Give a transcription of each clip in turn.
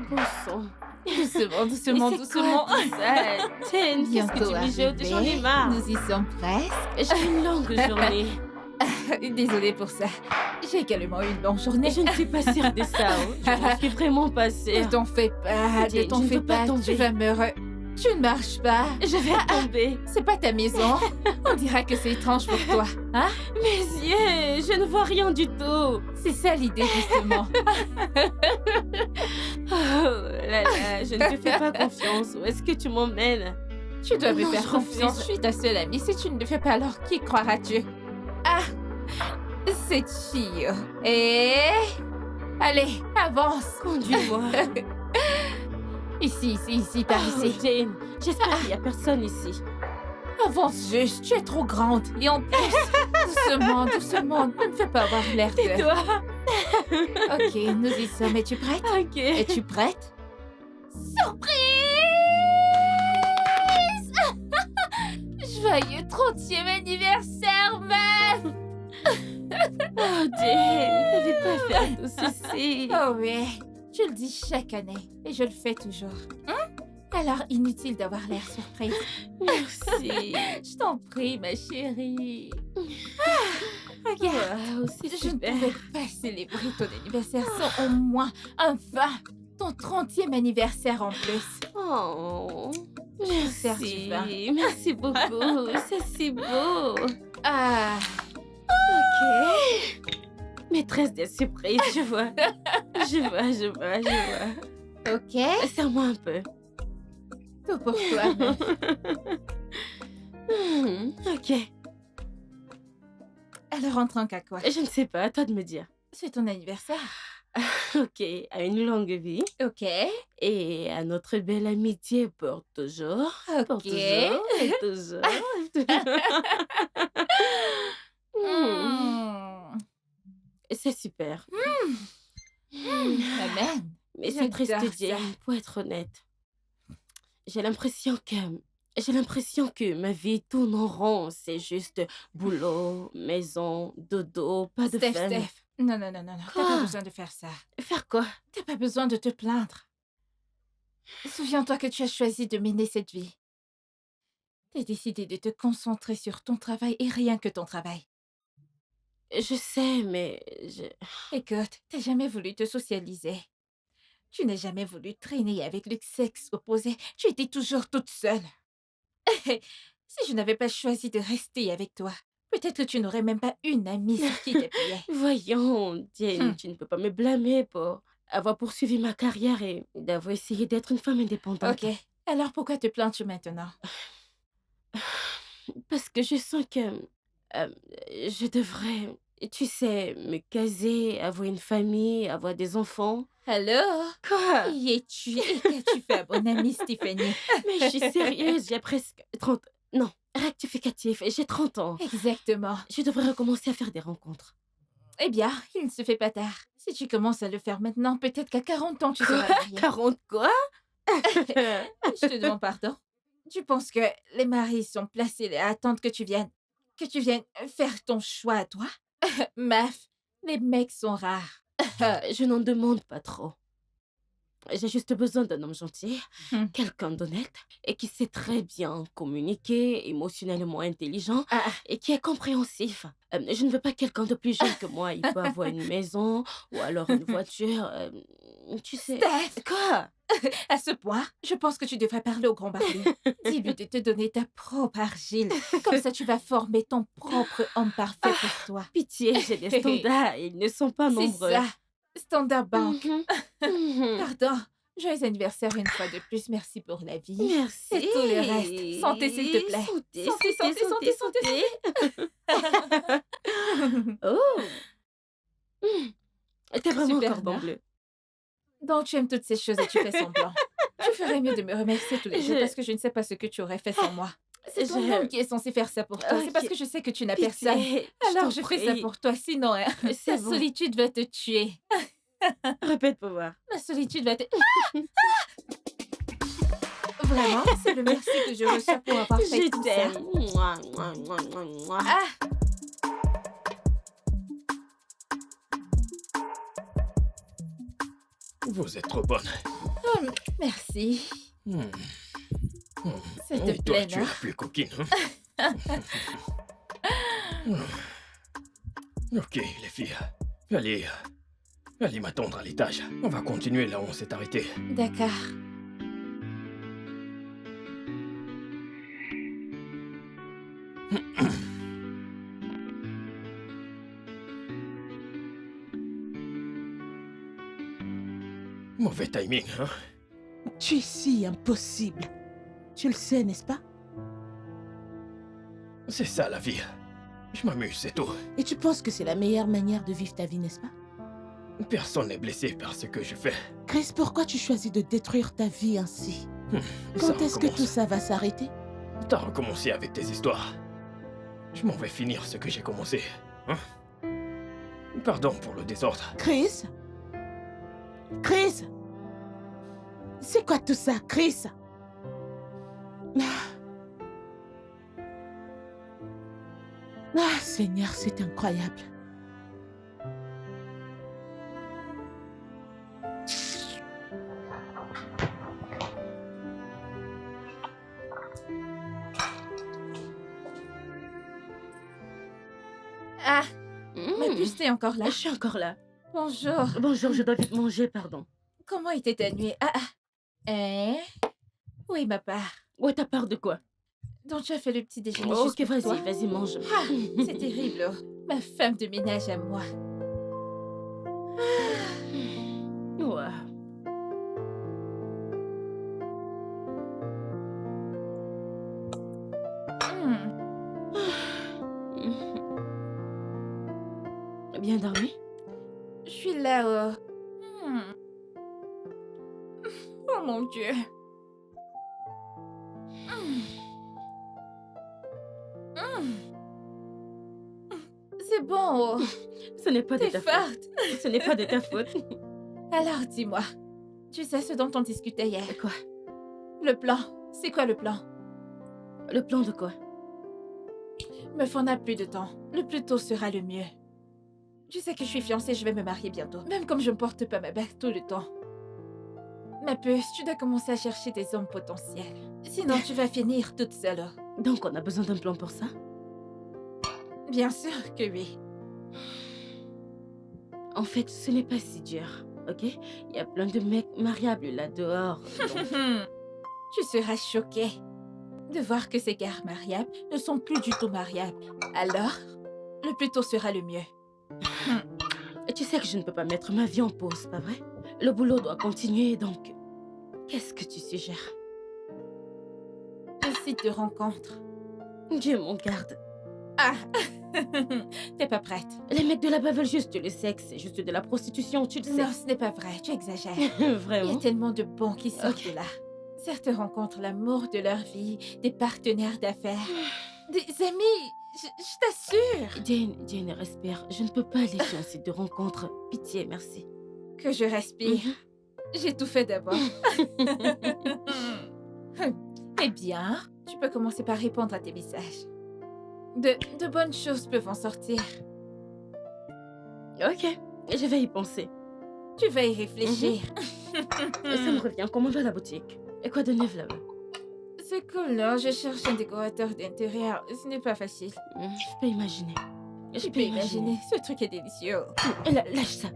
beau sang. Doucement, Mais doucement, c'est doucement. quoi tout ça? Tiens, qu'est-ce que Bientôt tu mijotes? J'en ai arrivé. marre. Nous y sommes presque. J'ai une longue journée. Désolée pour ça. J'ai également eu une longue journée. Je ne suis pas sûre de ça. Je n'en suis vraiment pas Ne sûre. t'en fais pas, ne Jane, t'en je ne fais veux pas pas. tomber. Tu vas me Tu ne marches pas. Je vais tomber. C'est pas ta maison. On dira que c'est étrange pour toi. Hein? Mes yeux, je ne vois rien du tout. C'est ça l'idée, justement. Oh là là, je ne te fais pas confiance. Où est-ce que tu m'emmènes? Tu dois me Non, faire je confiance. refuse. Je suis ta seule amie. Si tu ne le fais pas, alors qui croiras-tu? Ah! Cette fille. Et... Allez, avance. Conduis-moi. Ici, par Oh, ici. Jane, j'espère qu'il n'y a personne ici. Avance juste, tu es trop grande. Et en plus, doucement, doucement, ne me fais pas avoir l'air de... Toi? Ok, nous y sommes. Es-tu prête? Ok. Es-tu prête? Surprise! Joyeux 30e anniversaire, meuf! Oh, Jane, t'avais pas fait tout ceci. Oh oui, je le dis chaque année et je le fais toujours. Alors, inutile d'avoir l'air surprise. Merci. Je t'en prie, ma chérie. Regarde, Waouh, c'est je ne super. pouvais pas célébrer ton anniversaire sans au moins, enfin, ton 30e anniversaire en plus. Oh, sers du vin. merci. Merci beaucoup. C'est si beau. Ah, Ok. Maîtresse des surprises, je vois. Je vois. ok, Serre-moi un peu. tout pour toi, meuf. Ok. Alors, entrons qu'à quoi? Je ne sais pas, à toi de me dire. C'est ton anniversaire. Ok, à une longue vie Ok, et à notre belle amitié pour toujours. Pour ok. toujours et toujours. Hmm. C'est super. Amen. Mais c'est triste, J'adore ça. Jane, pour être honnête. J'ai l'impression que ma vie tourne en rond. C'est juste boulot, maison, dodo, pas de Steph, fun. Steph. Non, non, non, non, non. T'as Quoi? pas besoin de faire ça. Faire quoi? T'as pas besoin de te plaindre. Souviens-toi que tu as choisi de mener cette vie. T'as décidé de te concentrer sur ton travail et rien que ton travail. Je sais, mais Écoute, t'as jamais voulu te socialiser. Tu n'as jamais voulu traîner avec le sexe opposé. Tu étais toujours toute seule. Si je n'avais pas choisi de rester avec toi, peut-être que tu n'aurais même pas une amie sur qui t'appuyer. Voyons, Jane, Hmm. tu ne peux pas me blâmer pour avoir poursuivi ma carrière et d'avoir essayé d'être une femme indépendante. Ok, alors pourquoi te plains-tu maintenant? Parce que je sens que je devrais, tu sais, me caser, avoir une famille, avoir des enfants. Alors, Quoi? qui es-tu et qu'as-tu fait à mon amie Stéphanie? Mais je suis sérieuse, j'ai presque 30... Non, rectificatif, j'ai 30 ans. Exactement. Je devrais recommencer à faire des rencontres. Eh bien, il ne se fait pas tard. Si tu commences à le faire maintenant, peut-être qu'à 40 ans, tu seras mariée. 40 quoi? Je te demande pardon. Tu penses que les maris sont placés à attendre que tu viennes faire ton choix à toi? Maf, les mecs sont rares. Je n'en demande pas trop. J'ai juste besoin d'un homme gentil, Hmm. quelqu'un d'honnête et qui sait très bien communiquer, émotionnellement intelligent Ah, et qui est compréhensif. Je ne veux pas quelqu'un de plus jeune que moi. Il peut avoir une maison ou alors une voiture. Tu sais. Steph, Quoi? à ce point, je pense que tu devrais parler au grand barbier. Dis-lui de te donner ta propre argile. Comme ça, tu vas former ton propre homme parfait pour toi. Pitié, j'ai des standards et ils ne sont pas C'est nombreux. ça. Standard Bank. Mhm. Mhm. Pardon. Joyeux anniversaire une fois de plus. Merci pour la vie. Merci. Et tout le reste. Santé, s'il te plaît. Santé, Santé, santé, santé, Oh! T'es vraiment un Super, cordon non? bleu. Donc, tu aimes toutes ces choses et tu fais semblant. Tu ferais mieux de me remercier tous les jours Je- parce que je ne sais pas ce que tu aurais fait sans moi. C'est ton Je- homme qui est censé faire ça pour toi. C'est parce Ok. que je sais que tu n'as personne. Pitié, Alors, t'en je fais ça prie. pour toi. Sinon, hein, C'est la bon. solitude va te tuer. Répète pour voir. La solitude va te... Vraiment, c'est le merci que je reçois pour avoir fait Je tout ça. t'aime. Mouah, mouah, mouah, mouah, mouah. Ah, Vous êtes trop bonne. Oh, merci. Hmm. Hmm. S'il te Et toi, plaît, tu es non? la plus coquine. Hein? Ok, les filles. Allez m'attendre à l'étage. On va continuer là où on s'est arrêté. D'accord. Mauvais timing, hein? Tu es si impossible. Tu le sais, n'est-ce pas? C'est ça la vie. Je m'amuse, c'est tout. Et tu penses que c'est la meilleure manière de vivre ta vie, n'est-ce pas? Personne n'est blessé par ce que je fais. Chris, pourquoi tu choisis de détruire ta vie ainsi? Ça Quand est-ce que recommence. tout ça va s'arrêter? T'as recommencé avec tes histoires. Je m'en vais finir ce que j'ai commencé. Hein? Pardon pour le désordre. Chris? Chris? C'est quoi tout ça, Chris? Ah, Seigneur, c'est incroyable. Ah, ma Hmm. puce, t'es encore là? Je suis encore là. Bonjour. Bonjour, je dois vite manger, pardon. Comment était ta nuit? Hein? Oui, ma part. Ouais, ta part de quoi? Donc, tu as fait le petit déjeuner Ok, juste pour toi? vas-y, mange. Ah, c'est terrible. Oh. Ma femme de ménage à moi. Ouais. Hmm. Bien dormi? Je suis là. Hmm. Oh mon Dieu. Hmm. Hmm. C'est bon. Oh. Ce n'est pas de T'es ta faute. forte. Ce n'est pas de ta faute. Alors, dis-moi. Tu sais ce dont on discutait hier? Quoi? Le plan. C'est quoi le plan? Le plan de quoi? Meuf, on n'a plus de temps. Le plus tôt sera le mieux. Tu sais que je suis fiancée, je vais me marier bientôt. Même comme je ne porte pas ma bague tout le temps. Ma puce, tu dois commencer à chercher des hommes potentiels. Sinon, tu vas finir toute seule. Donc, on a besoin d'un plan pour ça? Bien sûr que oui. En fait, ce n'est pas si dur, ok? Il y a plein de mecs mariables là dehors. donc- Tu seras choquée de voir que ces gars mariables ne sont plus du tout mariables. Alors, le plus tôt sera le mieux. Et tu sais que je ne peux pas mettre ma vie en pause, pas vrai? Le boulot doit continuer, donc... Qu'est-ce que tu suggères? Un site de rencontre. Dieu m'en garde. Ah T'es pas prête. Les mecs de là-bas veulent juste le sexe, c'est juste de la prostitution, tu le sais. Non, ce n'est pas vrai, tu exagères. Il y a Vraiment? tellement de bons qui sortent Ok. de là. Certains rencontrent l'amour de leur vie, des partenaires d'affaires, des amis, je t'assure. Jane, respire. Je ne peux pas aller sur un site de rencontre. Pitié, merci. Que je respire. J'ai tout fait d'abord. Eh bien, tu peux commencer par répondre à tes messages. De bonnes choses peuvent en sortir. Ok, je vais y penser. Tu vas y réfléchir. Ça me revient, comment va la boutique? Et quoi de neuf là-bas? C'est cool, non? Je cherche un décorateur d'intérieur. Ce n'est pas facile. Je peux imaginer. Tu peux imaginer, ce truc est délicieux. Lâche ça.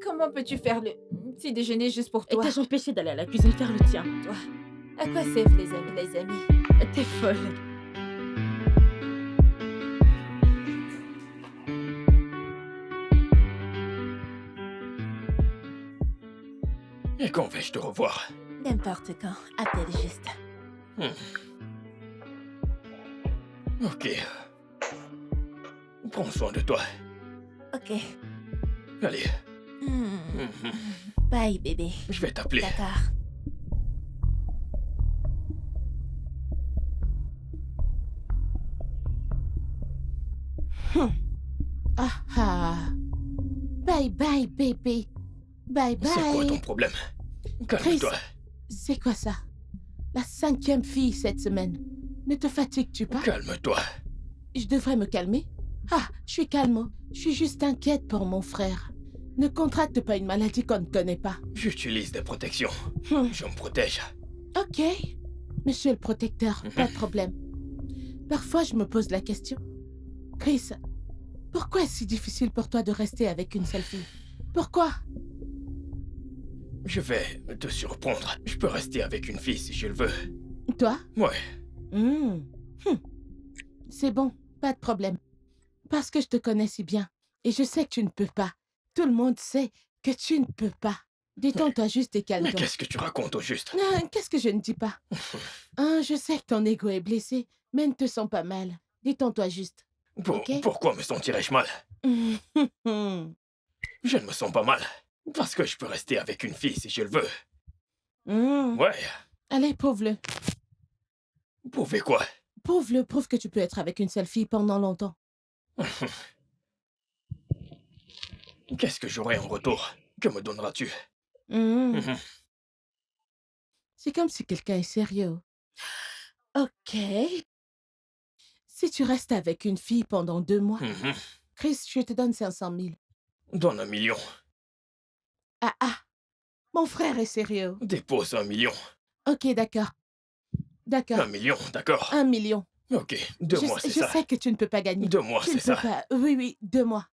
Comment peux-tu faire le petit déjeuner juste pour Et toi? t'as empêché d'aller à la cuisine faire le tien. À quoi servent les amis? T'es folle. Et quand vais-je te revoir? N'importe quand, appelle juste. Ok. Prends soin de toi. Ok. Allez, Bye, bébé. je vais t'appeler. D'accord. Ah ah. Bye bye, bébé. Bye bye. C'est quoi ton problème? Calme-toi. C'est quoi ça? La 5e fille cette semaine. Ne te fatigues-tu pas? Calme-toi. Je devrais me calmer? Ah, je suis calme. Je suis juste inquiète pour mon frère. Ne contracte pas une maladie qu'on ne connaît pas. J'utilise des protections. Je me protège. Ok, monsieur le protecteur, pas de problème. Parfois, je me pose la question. Chris, pourquoi est-ce si difficile pour toi de rester avec une seule fille? Pourquoi? Je vais te surprendre. Je peux rester avec une fille si je le veux. Toi? Ouais. C'est bon, pas de problème. Parce que je te connais si bien. Et je sais que tu ne peux pas. Tout le monde sait que tu ne peux pas. Détends-toi juste et Mais calme-toi. qu'est-ce que tu racontes au juste? Qu'est-ce que je ne dis pas? Je sais que ton ego est blessé, mais ne te sens pas mal. Détends-toi juste. Ok? Pourquoi me sentirais-je mal? Je ne me sens pas mal. Parce que je peux rester avec une fille si je le veux. Ouais. Allez, prouve-le. Pouvez quoi? Prouve-le, prouve que tu peux être avec une seule fille pendant longtemps. Qu'est-ce que j'aurai en retour? Que me donneras-tu? C'est comme si quelqu'un est sérieux. Ok. Si tu restes avec une fille pendant 2 mois, Chris, je te donne 500 000. Donne 1 million. Ah, mon frère est sérieux. Dépose 1 million. Ok, d'accord. 1 million, d'accord. 1 million. Ok, 2 mois, c'est ça. Je sais que tu ne peux pas gagner. 2 mois, Tu ne c'est peux ça. pas. Oui, 2 mois.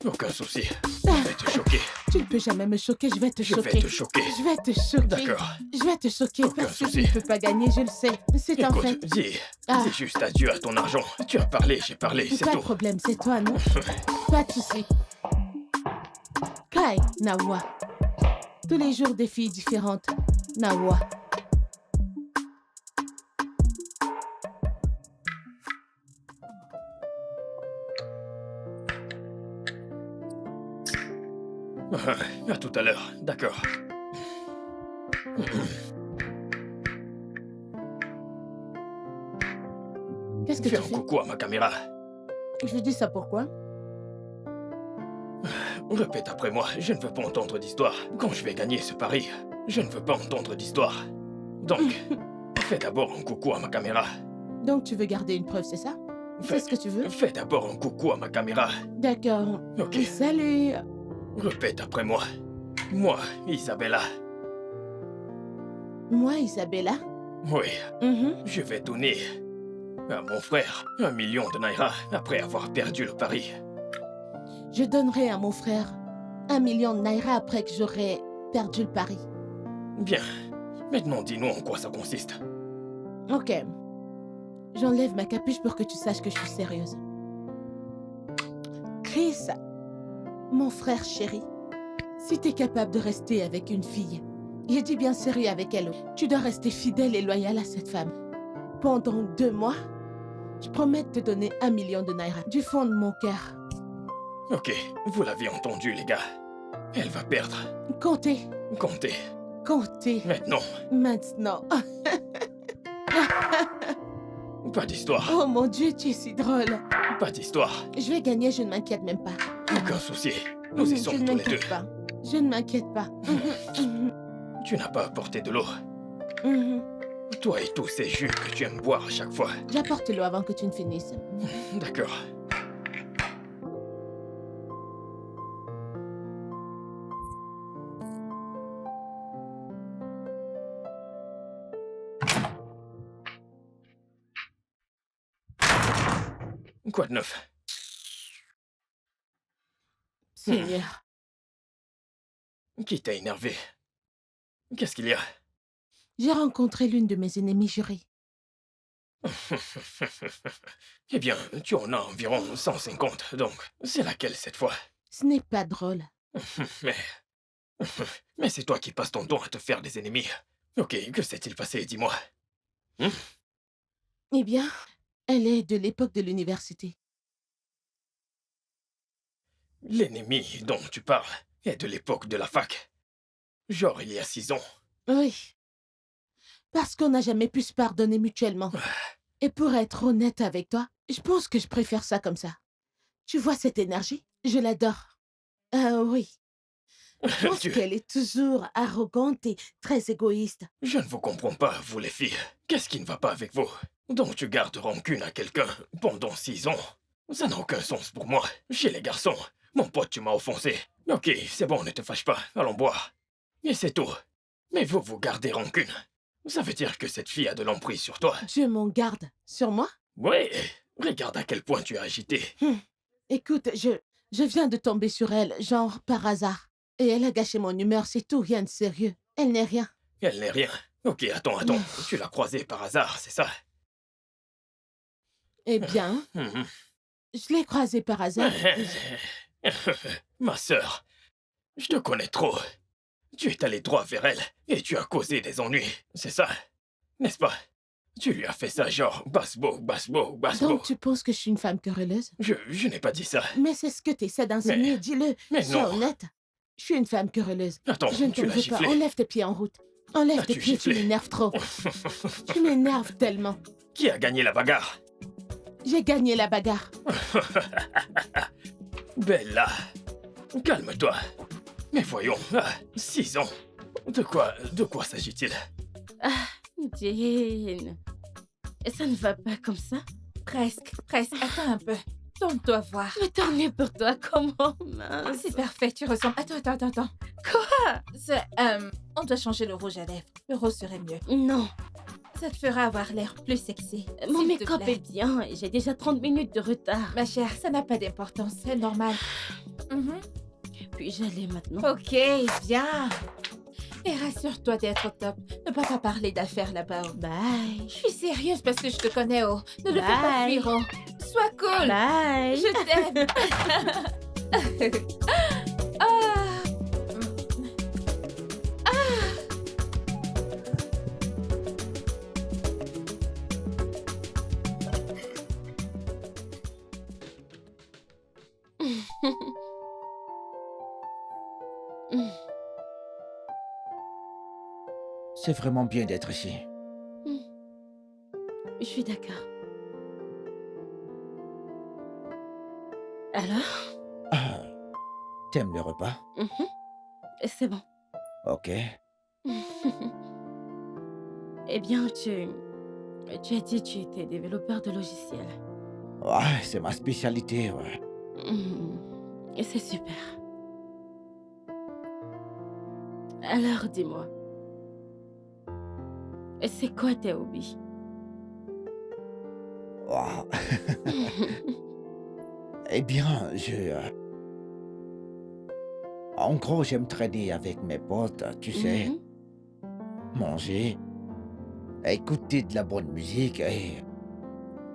Aucun souci. Je vais te choquer. Tu ne peux jamais me choquer, je vais te Je choquer. vais te choquer. Je vais te choquer. D'accord. Je vais te choquer Aucun parce que souci. tu ne peux pas gagner, je le sais. C'est un Écoute, fait. dis Ah. juste adieu à ton argent. Tu as parlé, j'ai parlé, c'est Pas de tout. problème, c'est toi, non? Pas de souci. Kai, Nawa. Tous les jours des filles différentes. Nawa. À tout à l'heure, d'accord. Qu'est-ce que Fais tu un fais? coucou à ma caméra. Je dis ça pourquoi? Répète après moi, je ne veux pas entendre d'histoire. Quand je vais gagner ce pari, je ne veux pas entendre d'histoire. Donc, fais d'abord un coucou à ma caméra. Donc tu veux garder une preuve, c'est ça? C'est ce que tu veux? Fais d'abord un coucou à ma caméra. D'accord. Ok. Salut. Répète après moi. Moi, Isabella. Moi, Isabella. Oui, Mhm. je vais donner à mon frère 1 million de naira après avoir perdu le pari. Je donnerai à mon frère 1 million de naira après que j'aurai perdu le pari. Bien. Maintenant, dis-nous en quoi ça consiste. Ok. J'enlève ma capuche pour que tu saches que je suis sérieuse. Chris, mon frère chéri, si t'es capable de rester avec une fille, je dis bien sérieux avec elle, tu dois rester fidèle et loyal à cette femme. Pendant 2 mois, je promets de te donner 1 million de naira du fond de mon cœur. Ok, vous l'avez entendu, les gars. Elle va perdre. Comptez, Comptez. comptez, Maintenant. maintenant. Pas d'histoire. Oh mon Dieu, tu es si drôle. Pas d'histoire. Je vais gagner, je ne m'inquiète même pas. Aucun souci. Nous y Je sommes ne tous les deux. m'inquiète pas. Je ne m'inquiète pas. Tu n'as pas apporté de l'eau. Mhm. Toi et tous ces jus que tu aimes boire à chaque fois. J'apporte l'eau avant que tu ne finisses. D'accord. Quoi de neuf? Seigneur, Qui t'a énervé? Qu'est-ce qu'il y a? j'ai rencontré l'une de mes ennemies jurées. Eh bien, tu en as environ 150, donc c'est laquelle cette fois? Ce n'est pas drôle. Mais... Mais c'est toi qui passes ton temps à te faire des ennemis. Ok, que s'est-il passé, dis-moi. Eh bien, elle est de l'époque de l'université. L'ennemi dont tu parles est de l'époque de la fac. Genre il y a 6 ans. Oui. Parce qu'on n'a jamais pu se pardonner mutuellement. Et pour être honnête avec toi, je pense que je préfère ça comme ça. Tu vois cette énergie? Je l'adore. Ah oui. Je pense Tu- qu'elle est toujours arrogante et très égoïste. Je ne vous comprends pas, vous les filles. Qu'est-ce qui ne va pas avec vous? Donc tu gardes rancune à quelqu'un pendant 6 ans? Ça n'a aucun sens pour moi. Chez les garçons, mon pote, tu m'as offensé. Ok, c'est bon, ne te fâche pas. Allons boire. Et c'est tout. Mais vous gardez rancune. Ça veut dire que cette fille a de l'emprise sur toi. Dieu m'en garde. Sur moi? Oui, regarde à quel point tu es agité. Écoute, je viens de tomber sur elle, genre par hasard. Et elle a gâché mon humeur, c'est tout, rien de sérieux. Elle n'est rien. Elle n'est rien. Ok, attends. Tu l'as croisée par hasard, c'est ça? Eh bien, Mhm. je l'ai croisée par hasard. Ma sœur, je te connais trop. Tu es allé droit vers elle et tu as causé des ennuis, c'est ça? N'est-ce pas? Tu lui as fait ça genre basse-beau. Donc tu penses que je suis une femme querelleuse? Je n'ai pas dit ça. Mais c'est ce que tu essaies d'enseigner, dis-le. Mais Sois non. honnête. Je suis une femme querelleuse. Attends, Je ne tu t'en l'as veux pas. giflé. Enlève tes pieds en route. Enlève tes L'as-tu pieds, tu giflé? m'énerves trop. Tu m'énerves tellement. Qui a gagné la bagarre? J'ai gagné la bagarre. Bella, calme-toi. Mais voyons, 6 ans. De quoi s'agit-il? Jane, ça ne va pas comme ça? Presque. Attends un peu. Tourne-toi voir. Mais tant mieux pour toi, comment, mince. C'est parfait, tu ressembles. Attends. Quoi? On doit changer le rouge à lèvres. Le rose serait mieux. Non, Ça te fera avoir l'air plus sexy. mon S'il te make-up plaît. est bien et j'ai déjà 30 minutes de retard. Ma chère, ça n'a pas d'importance, c'est normal. Mhm. Puis-je aller maintenant? Ok, bien. Et rassure-toi d'être au top. Ne pas parler d'affaires là-bas. Oh. Bye. Je suis sérieuse parce que je te connais, oh. Ne le fais pas Bye. fuir, oh. Sois cool. Bye. Je t'aime. Ah. C'est vraiment bien d'être ici. Je suis d'accord. Alors? Ah, t'aimes le repas? C'est bon. Ok. Eh bien, tu as dit que tu étais développeur de logiciels. Ouais, c'est ma spécialité, ouais. Et c'est super. Alors, dis-moi. C'est quoi tes hobbies? Wow. Eh bien, en gros, j'aime traîner avec mes potes, tu sais, Mhm. manger, écouter de la bonne musique et...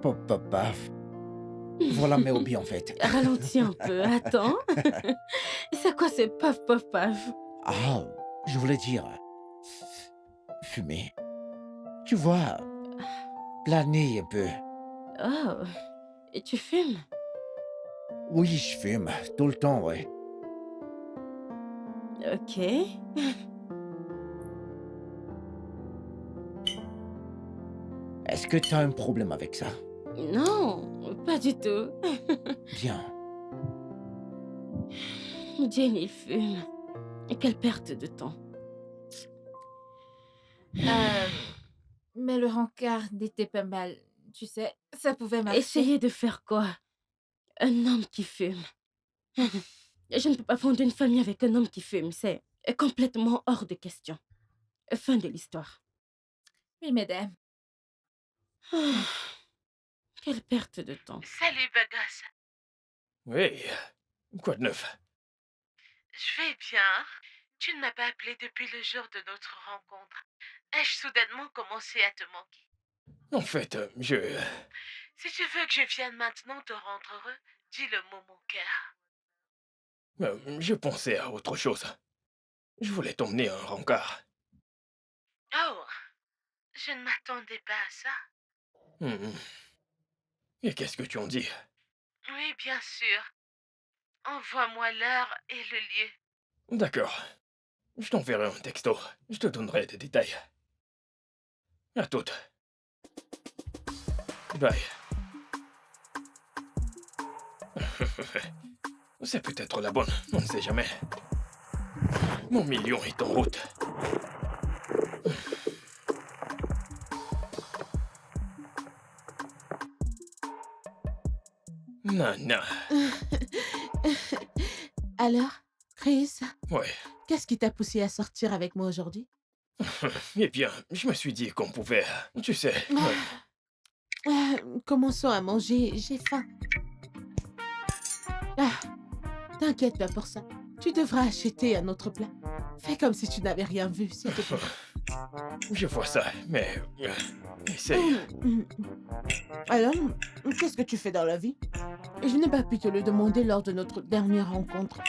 Pop, pop, paf. Voilà mes hobbies, en fait. Ralentis un peu, attends. C'est quoi ce paf paf paf? Ah, je voulais dire... fumer. Tu vois, planer un peu. Oh, et tu fumes? Oui, je fume, tout le temps, ouais. Ok. Est-ce que t'as un problème avec ça? Non, pas du tout. Bien. Jane, il fume. Quelle perte de temps. Mais le rencard n'était pas mal. Tu sais, ça pouvait marcher. Essayez de faire quoi? Un homme qui fume. Je ne peux pas fonder une famille avec un homme qui fume. C'est complètement hors de question. Fin de l'histoire. Oui, mesdames. Quelle perte de temps. Salut, beau gosse. Oui, quoi de neuf? Je vais bien. Tu ne m'as pas appelé depuis le jour de notre rencontre. Ai-je soudainement commencé à te manquer? En fait, Si tu veux que je vienne maintenant te rendre heureux, dis le mot mon cœur. je pensais à autre chose. Je voulais t'emmener à un rencard. Oh, je ne m'attendais pas à ça. Et qu'est-ce que tu en dis? Oui, bien sûr. Envoie-moi l'heure et le lieu. D'accord. Je t'enverrai un texto. Je te donnerai des détails. À toutes. Bye. C'est peut-être la bonne, on ne sait jamais. Mon million est en route. Nana. Alors, Chris, Ouais. qu'est-ce qui t'a poussé à sortir avec moi aujourd'hui? Eh bien, je me suis dit qu'on pouvait... Tu sais... Commençons à manger, j'ai faim. Ah, t'inquiète pas pour ça. Tu devras acheter un autre plat. Fais comme si tu n'avais rien vu, s'il te plaît. Je vois ça, mais... essaye. Alors, qu'est-ce que tu fais dans la vie? Je n'ai pas pu te le demander lors de notre dernière rencontre.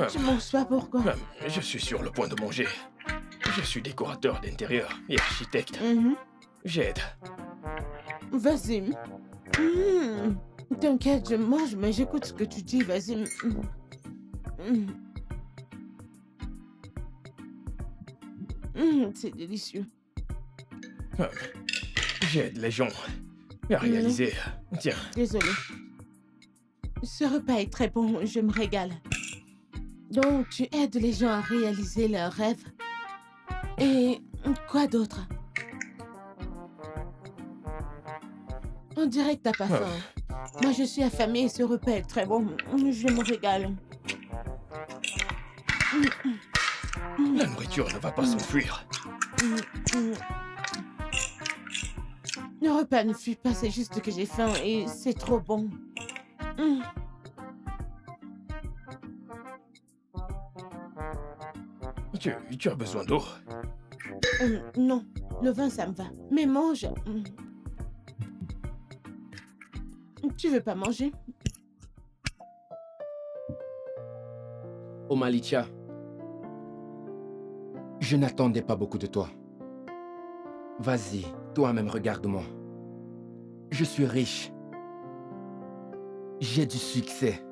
Tu manges pas pourquoi? Je suis sur le point de manger. Je suis décorateur d'intérieur et architecte. J'aide. Vas-y. T'inquiète, je mange, mais j'écoute ce que tu dis, vas-y. C'est délicieux. J'aide les gens à réaliser... Tiens, Désolée. Ce repas est très bon, je me régale. Donc, tu aides les gens à réaliser leurs rêves. Et quoi d'autre? On dirait que t'as pas faim. Moi, je suis affamée et ce repas est très bon. Je me régale. la nourriture ne va pas s'enfuir. Le repas ne fuit pas, c'est juste que j'ai faim et c'est trop bon. Tu as besoin d'eau? Non, le vin, ça me va. Mais mange. Tu veux pas manger? Oh Malicia, je n'attendais pas beaucoup de toi. Vas-y, toi-même regarde-moi. Je suis riche. J'ai du succès.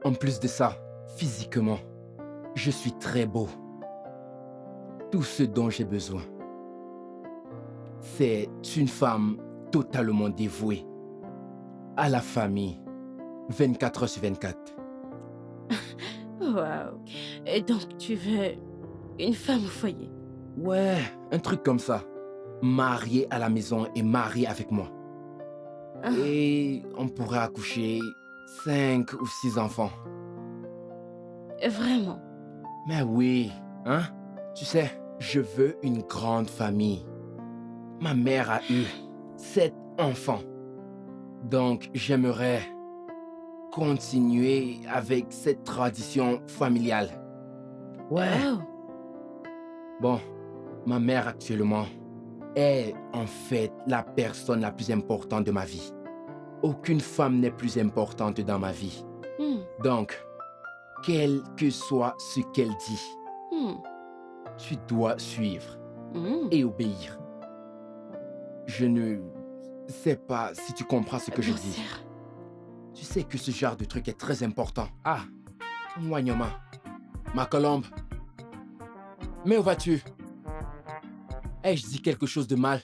En plus de ça, physiquement, je suis très beau. Tout ce dont j'ai besoin, c'est une femme totalement dévouée à la famille, 24 heures sur 24. Waouh. Et donc, tu veux une femme au foyer? Ouais, un truc comme ça. Mariée à la maison et mariée avec moi. Ah. Et on pourrait accoucher 5 ou 6 enfants. Vraiment? Mais oui, hein? Tu sais, je veux une grande famille. Ma mère a eu 7 enfants. Donc, j'aimerais continuer avec cette tradition familiale. Ouais. Oh. Bon, ma mère actuellement est en fait la personne la plus importante de ma vie. Aucune femme n'est plus importante dans ma vie. Donc, quel que soit ce qu'elle dit, tu dois suivre et obéir. Je ne sais pas si tu comprends ce que je dis. Tu sais que ce genre de truc est très important. Ah, Wanyama, ma colombe. Mais où vas-tu? Ai-je dit quelque chose de mal?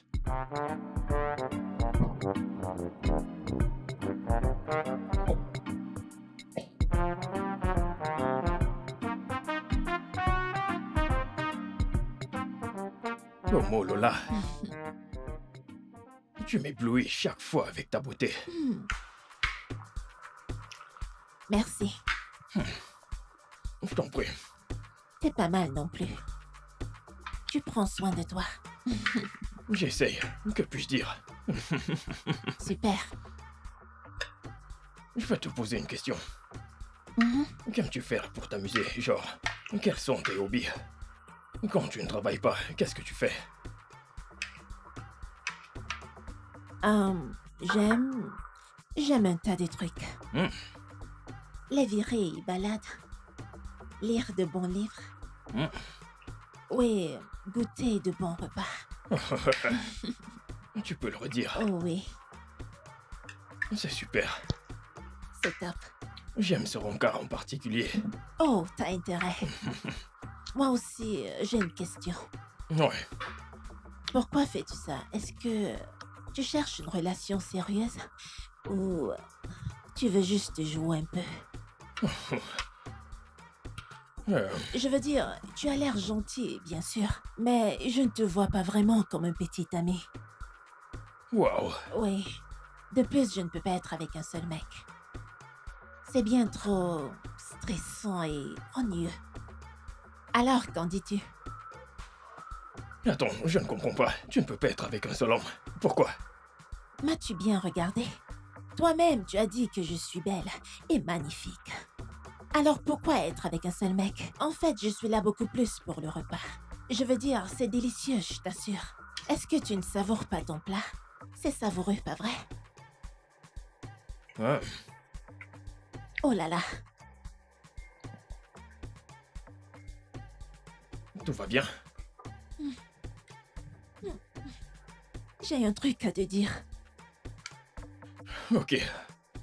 Oh Lola, tu m'éblouis chaque fois avec ta beauté. Merci. Je t'en prie. T'es pas mal non plus. Tu prends soin de toi. J'essaye. Que puis-je dire? Super. Je vais te poser une question. Qu'aimes-tu faire pour t'amuser? Genre, quels sont tes hobbies? Quand tu ne travailles pas, qu'est-ce que tu fais? J'aime un tas de trucs. Les virées et balades. Lire de bons livres. Oui, goûter de bons repas. Tu peux le redire. Oh oui, C'est super. c'est top. J'aime ce rencard en particulier. Oh, t'as intérêt. Moi aussi, j'ai une question. Ouais. Pourquoi fais-tu ça? Est-ce que tu cherches une relation sérieuse? Ou tu veux juste jouer un peu? Je veux dire, tu as l'air gentil, bien sûr, mais je ne te vois pas vraiment comme un petit ami. Waouh. Oui. De plus, je ne peux pas être avec un seul mec. C'est bien trop stressant et ennuyeux. Alors, qu'en dis-tu? Attends, je ne comprends pas. Tu ne peux pas être avec un seul homme. Pourquoi? M'as-tu bien regardé? Toi-même, tu as dit que je suis belle et magnifique. Alors pourquoi être avec un seul mec? En fait, je suis là beaucoup plus pour le repas. Je veux dire, c'est délicieux, je t'assure. Est-ce que tu ne savoures pas ton plat? C'est savoureux, pas vrai? Ah, Oh là là, tout va bien? j'ai un truc à te dire. Ok.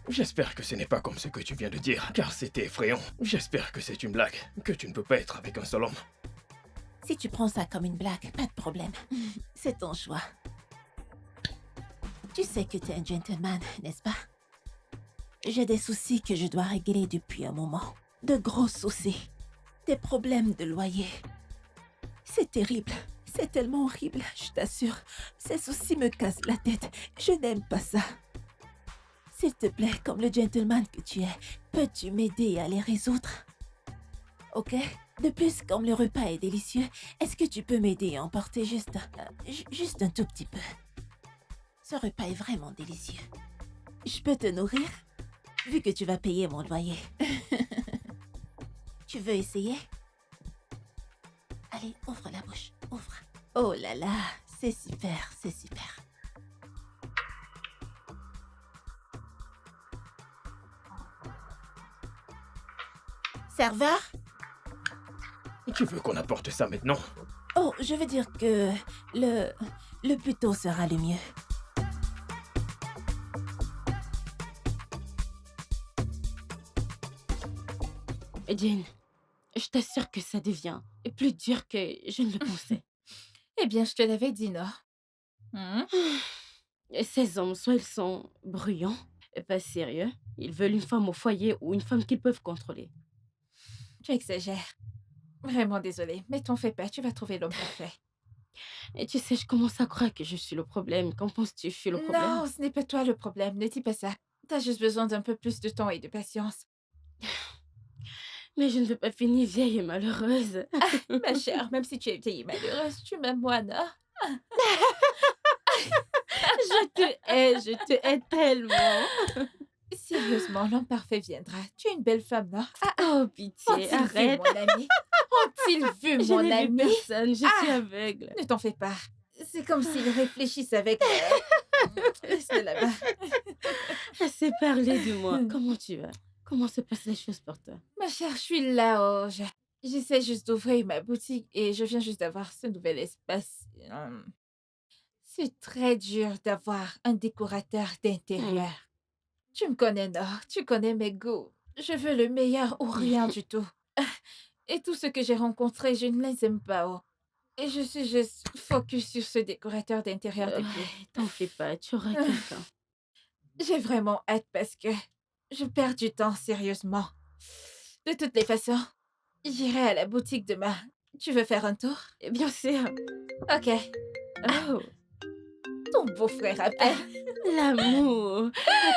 J'espère que ce n'est pas comme ce que tu viens de dire, car c'était effrayant. J'espère que c'est une blague, que tu ne peux pas être avec un seul homme. Si tu prends ça comme une blague, pas de problème. C'est ton choix. Tu sais que t'es un gentleman, n'est-ce pas? J'ai des soucis que je dois régler depuis un moment. De gros soucis. Des problèmes de loyer. C'est terrible. C'est tellement horrible, je t'assure. Ces soucis me cassent la tête. Je n'aime pas ça. S'il te plaît, comme le gentleman que tu es, peux-tu m'aider à les résoudre? Ok? De plus, comme le repas est délicieux, est-ce que tu peux m'aider à emporter juste un tout petit peu? Ce repas est vraiment délicieux. Je peux te nourrir? Vu que tu vas payer mon loyer. Tu veux essayer? Allez, ouvre la bouche, ouvre. Oh là là, c'est super, c'est super. Serveur? Tu veux qu'on apporte ça maintenant? Oh, je veux dire que le plus tôt sera le mieux. Jane, je t'assure que ça devient plus dur que je ne le pensais. Eh bien, je te l'avais dit, non? Ces hommes, soit ils sont bruyants, et pas sérieux, ils veulent une femme au foyer ou une femme qu'ils peuvent contrôler. Tu exagères. Vraiment désolée, mais t'en fais pas, tu vas trouver l'homme parfait. Et tu sais, je commence à croire que je suis le problème. Qu'en penses-tu, je suis le problème? Non, ce n'est pas toi le problème, ne dis pas ça. T'as juste besoin d'un peu plus de temps et de patience. Mais je ne veux pas finir vieille et malheureuse. Ma chère, même si tu es vieille et malheureuse, tu m'aimes moi, non? Je te hais tellement. Sérieusement, l'homme parfait viendra. Tu es une belle femme, non? Oh, pitié, Ont-ils vu arrête. mon ami? Ont-ils vu Je mon n'ai vu ami? personne, je suis aveugle. Ne t'en fais pas. C'est comme s'ils réfléchissent avec... Laisse-le là-bas. Assez parlé de moi. Comment tu vas? Comment se passent les choses pour toi? Ma chère, je suis là. J'essaie juste d'ouvrir ma boutique et je viens juste d'avoir ce nouvel espace. C'est très dur d'avoir un décorateur d'intérieur. Tu me connais, Nord. Tu connais mes goûts. Je veux le meilleur ou rien du tout. Et tout ce que j'ai rencontré, je ne les aime pas. Oh. Et je suis juste focus sur ce décorateur d'intérieur depuis. T'en fais pas, tu auras quelqu'un. J'ai vraiment hâte parce que je perds du temps, sérieusement. De toutes les façons, j'irai à la boutique demain. Tu veux faire un tour? Bien sûr. Ok. Oh, Ton beau-frère appelle. l'amour.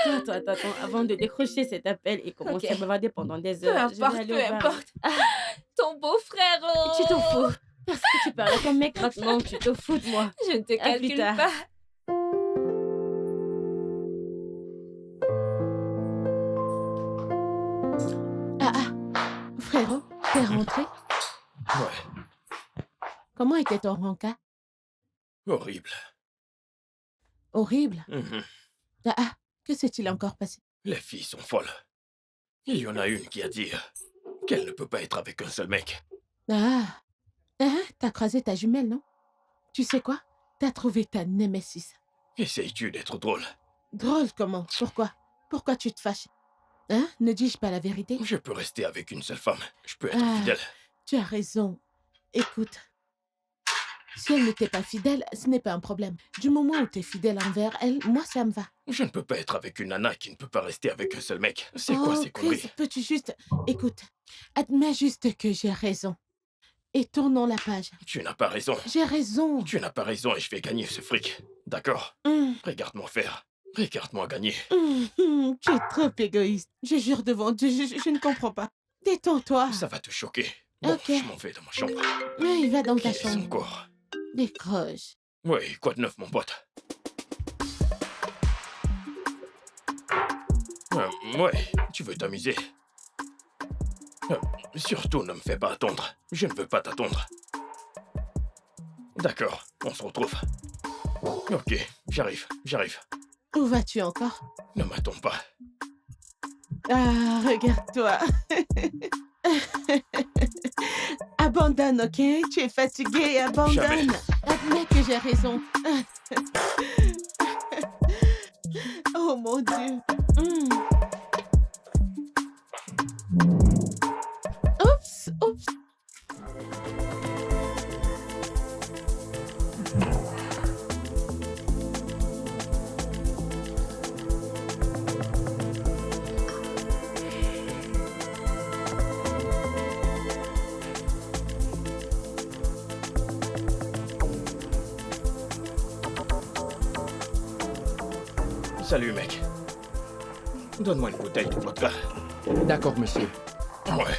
Attends. Avant de décrocher cet appel et commencer Ok. à bavarder pendant des Peu heures, je vais importe, aller peu au bar. importe. Ton beau-frère, oh. Tu t'en fous. Parce que tu parles à ton mec maintenant, tu te fous de moi. Je ne te À plus calcule tard. pas. Frérot, t'es rentré? Ouais, Comment était ton rencard? horrible. Horrible. Mhm. Que s'est-il encore passé? Les filles sont folles. Il y en a une qui a dit qu'elle ne peut pas être avec un seul mec. T'as croisé ta jumelle, non? Tu sais quoi? T'as trouvé ta némésis. Essayes-tu d'être drôle? Drôle comment? Pourquoi? Pourquoi tu te fâches? Ne dis-je pas la vérité? Je peux rester avec une seule femme. Je peux être Ah. fidèle. Tu as raison. Écoute, si elle n'était pas fidèle, ce n'est pas un problème. Du moment où tu es fidèle envers elle, moi, ça me va. Je ne peux pas être avec une nana qui ne peut pas rester avec un seul mec. C'est quoi ces Chris, conneries? peux-tu juste... Écoute, admets juste que j'ai raison. Et tournons la page. Tu n'as pas raison. J'ai raison. Tu n'as pas raison et je vais gagner ce fric. D'accord? Regarde-moi faire. Regarde-moi gagner. Tu es trop égoïste. Je jure devant Dieu, je ne comprends pas. Détends-toi. Ça va te choquer. Bon, Ok. je m'en vais dans ma chambre. Oui, va dans Qui ta est son chambre. corps? Décroche. Oui, quoi de neuf, mon pote? Ouais, tu veux t'amuser. Surtout, ne me fais pas attendre. Je ne veux pas t'attendre. D'accord, on se retrouve. Ok, j'arrive. Où vas-tu encore? Ne m'attends pas. Ah, regarde-toi. Abandonne, ok? Tu es fatigué, abandonne. Jamais. Admets que j'ai raison. Oh mon Dieu. Oups. Salut, mec. Donne-moi une bouteille de vodka. D'accord, monsieur. Ouais.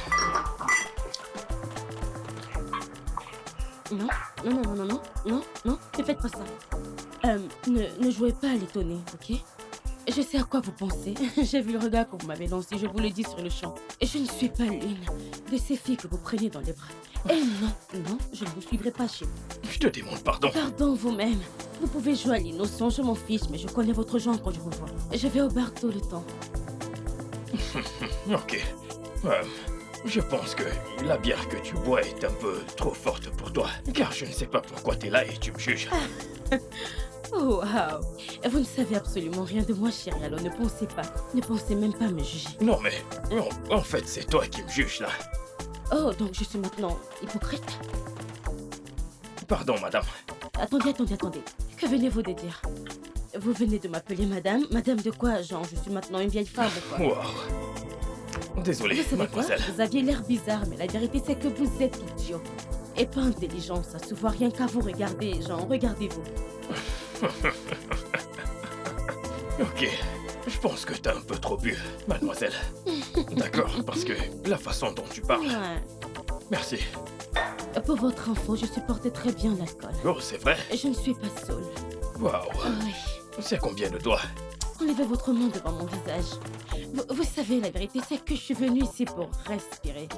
Non, ne faites pas ça. Ne jouez pas à l'étonner, ok? Je sais à quoi vous pensez. J'ai vu le regard que vous m'avez lancé, je vous le dis sur le champ. Et je ne suis pas l'une de ces filles que vous prenez dans les bras. Et non, je ne vous suivrai pas chez vous. Je te demande pardon. Pardon vous-même. Vous pouvez jouer à l'innocent, je m'en fiche, mais je connais votre genre quand je vous vois. Je vais au bar tout le temps. Ok. Je pense que la bière que tu bois est un peu trop forte pour toi. Car je ne sais pas pourquoi t'es là et tu me juges. Oh, wow. Vous ne savez absolument rien de moi, chérie, alors ne pensez pas. Ne pensez même pas me juger. Non mais, en fait, c'est toi qui me juges là. Oh, donc je suis maintenant hypocrite? Pardon, madame. Attendez. Que venez-vous de dire? Vous venez de m'appeler madame? Madame de quoi, genre? Je suis maintenant une vieille femme ou quoi? Wow. Désolé, Vous savez quoi? mademoiselle. Vous aviez l'air bizarre, mais la vérité c'est que vous êtes idiot. Et pas intelligent, ça se voit rien qu'à vous regarder, genre, regardez-vous. Ok. Je pense que t'as un peu trop bu, mademoiselle. D'accord, parce que la façon dont tu parles... Ouais. Merci. Pour votre info, je supporte très bien l'alcool. Oh, c'est vrai? Je ne suis pas saoule. Waouh. Oui. C'est combien de doigts? Enlevez votre main devant mon visage. Vous savez, la vérité, c'est que je suis venue ici pour respirer.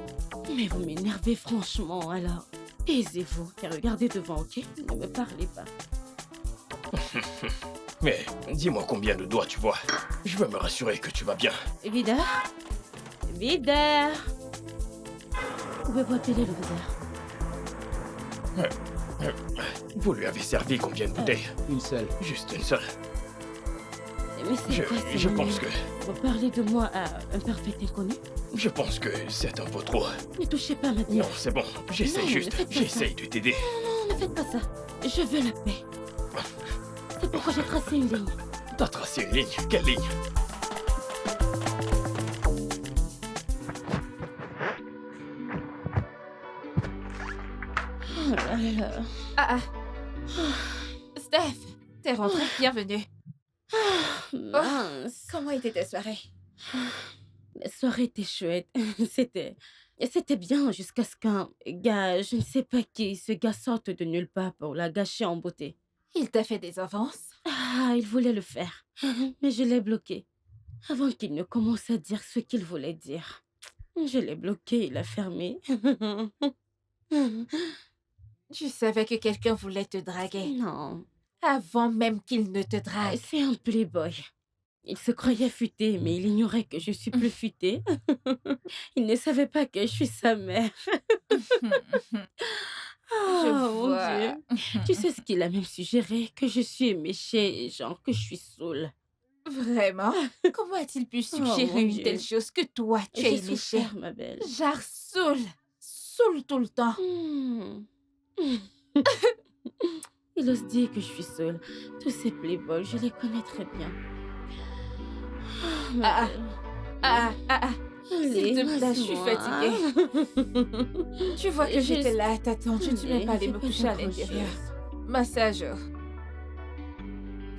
Mais vous m'énervez franchement, alors taisez-vous et regardez devant, ok? Ne me parlez pas. Mais dis-moi combien de doigts tu vois. Je veux me rassurer que tu vas bien. Videur? Pouvez-vous appeler le videur? Vous lui avez servi combien de bouteilles? Une seule. Juste une seule. Mais c'est quoi ces Je manières? pense que... Vous parlez de moi à un parfait inconnu? Je pense que c'est un peu trop. Ne touchez pas ma tête. Non, c'est bon. J'essaie Non, juste. ne faites pas J'essaye de t'aider. Non, ne faites pas ça. Je veux la paix. C'est pourquoi j'ai tracé une ligne. T'as tracé une ligne. Quelle ligne? Oh là là. Ah. Steph, t'es rentrée, bienvenue. Mince. Comment était ta soirée? La soirée était chouette. C'était bien jusqu'à ce qu'un gars, je ne sais pas qui, ce gars sorte de nulle part pour la gâcher en beauté. Il t'a fait des avances? Ah, il voulait le faire. Mais je l'ai bloqué. Avant qu'il ne commence à dire ce qu'il voulait dire. Je l'ai bloqué, il a fermé. Tu savais que quelqu'un voulait te draguer Non, avant même qu'il ne te drague. c'est un playboy. Il se croyait futé, mais il ignorait que je suis plus futée. Il ne savait pas que je suis sa mère. Oh, Je mon vois. Dieu. Tu sais ce qu'il a même suggéré? Que je suis éméchée, et genre que je suis saoule. Vraiment? Comment a-t-il pu Oh, suggérer mon une Dieu. telle chose que toi, tu es J'ai éméchée? souffert, ma belle. Genre saoul. Saoul tout le temps. Il ose dire que je suis seule. Tous ces playboys, je les connais très bien. Oh, ma Ah. belle. Allez, S'il te plaît, je suis masse-moi. Tu vois que j'étais là à t'attendre. Je ne suis même pas allée Fais me coucher à grand l'intérieur. chose. Massageur.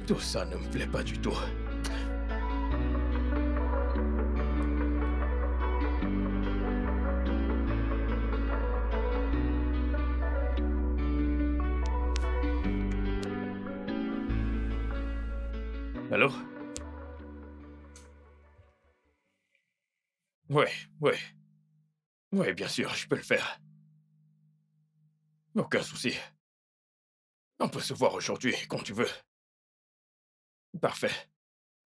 Tout ça ne me plaît pas du tout. Allô? Ouais, ouais. Ouais, bien sûr, je peux le faire. Aucun souci. On peut se voir aujourd'hui, quand tu veux. Parfait.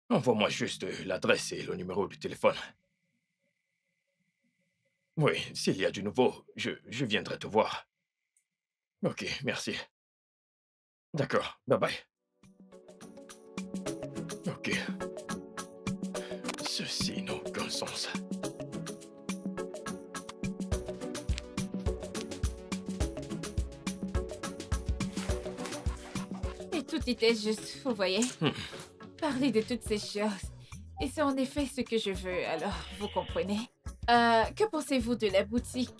Envoie-moi juste l'adresse et le numéro du téléphone. Oui, s'il y a du nouveau, je viendrai te voir. Ok, merci. D'accord, bye bye. Ok. Ceci n'a aucun sens. Et tout était juste, vous voyez. Parler de toutes ces choses. Et c'est en effet ce que je veux, alors vous comprenez. Que pensez-vous de la boutique?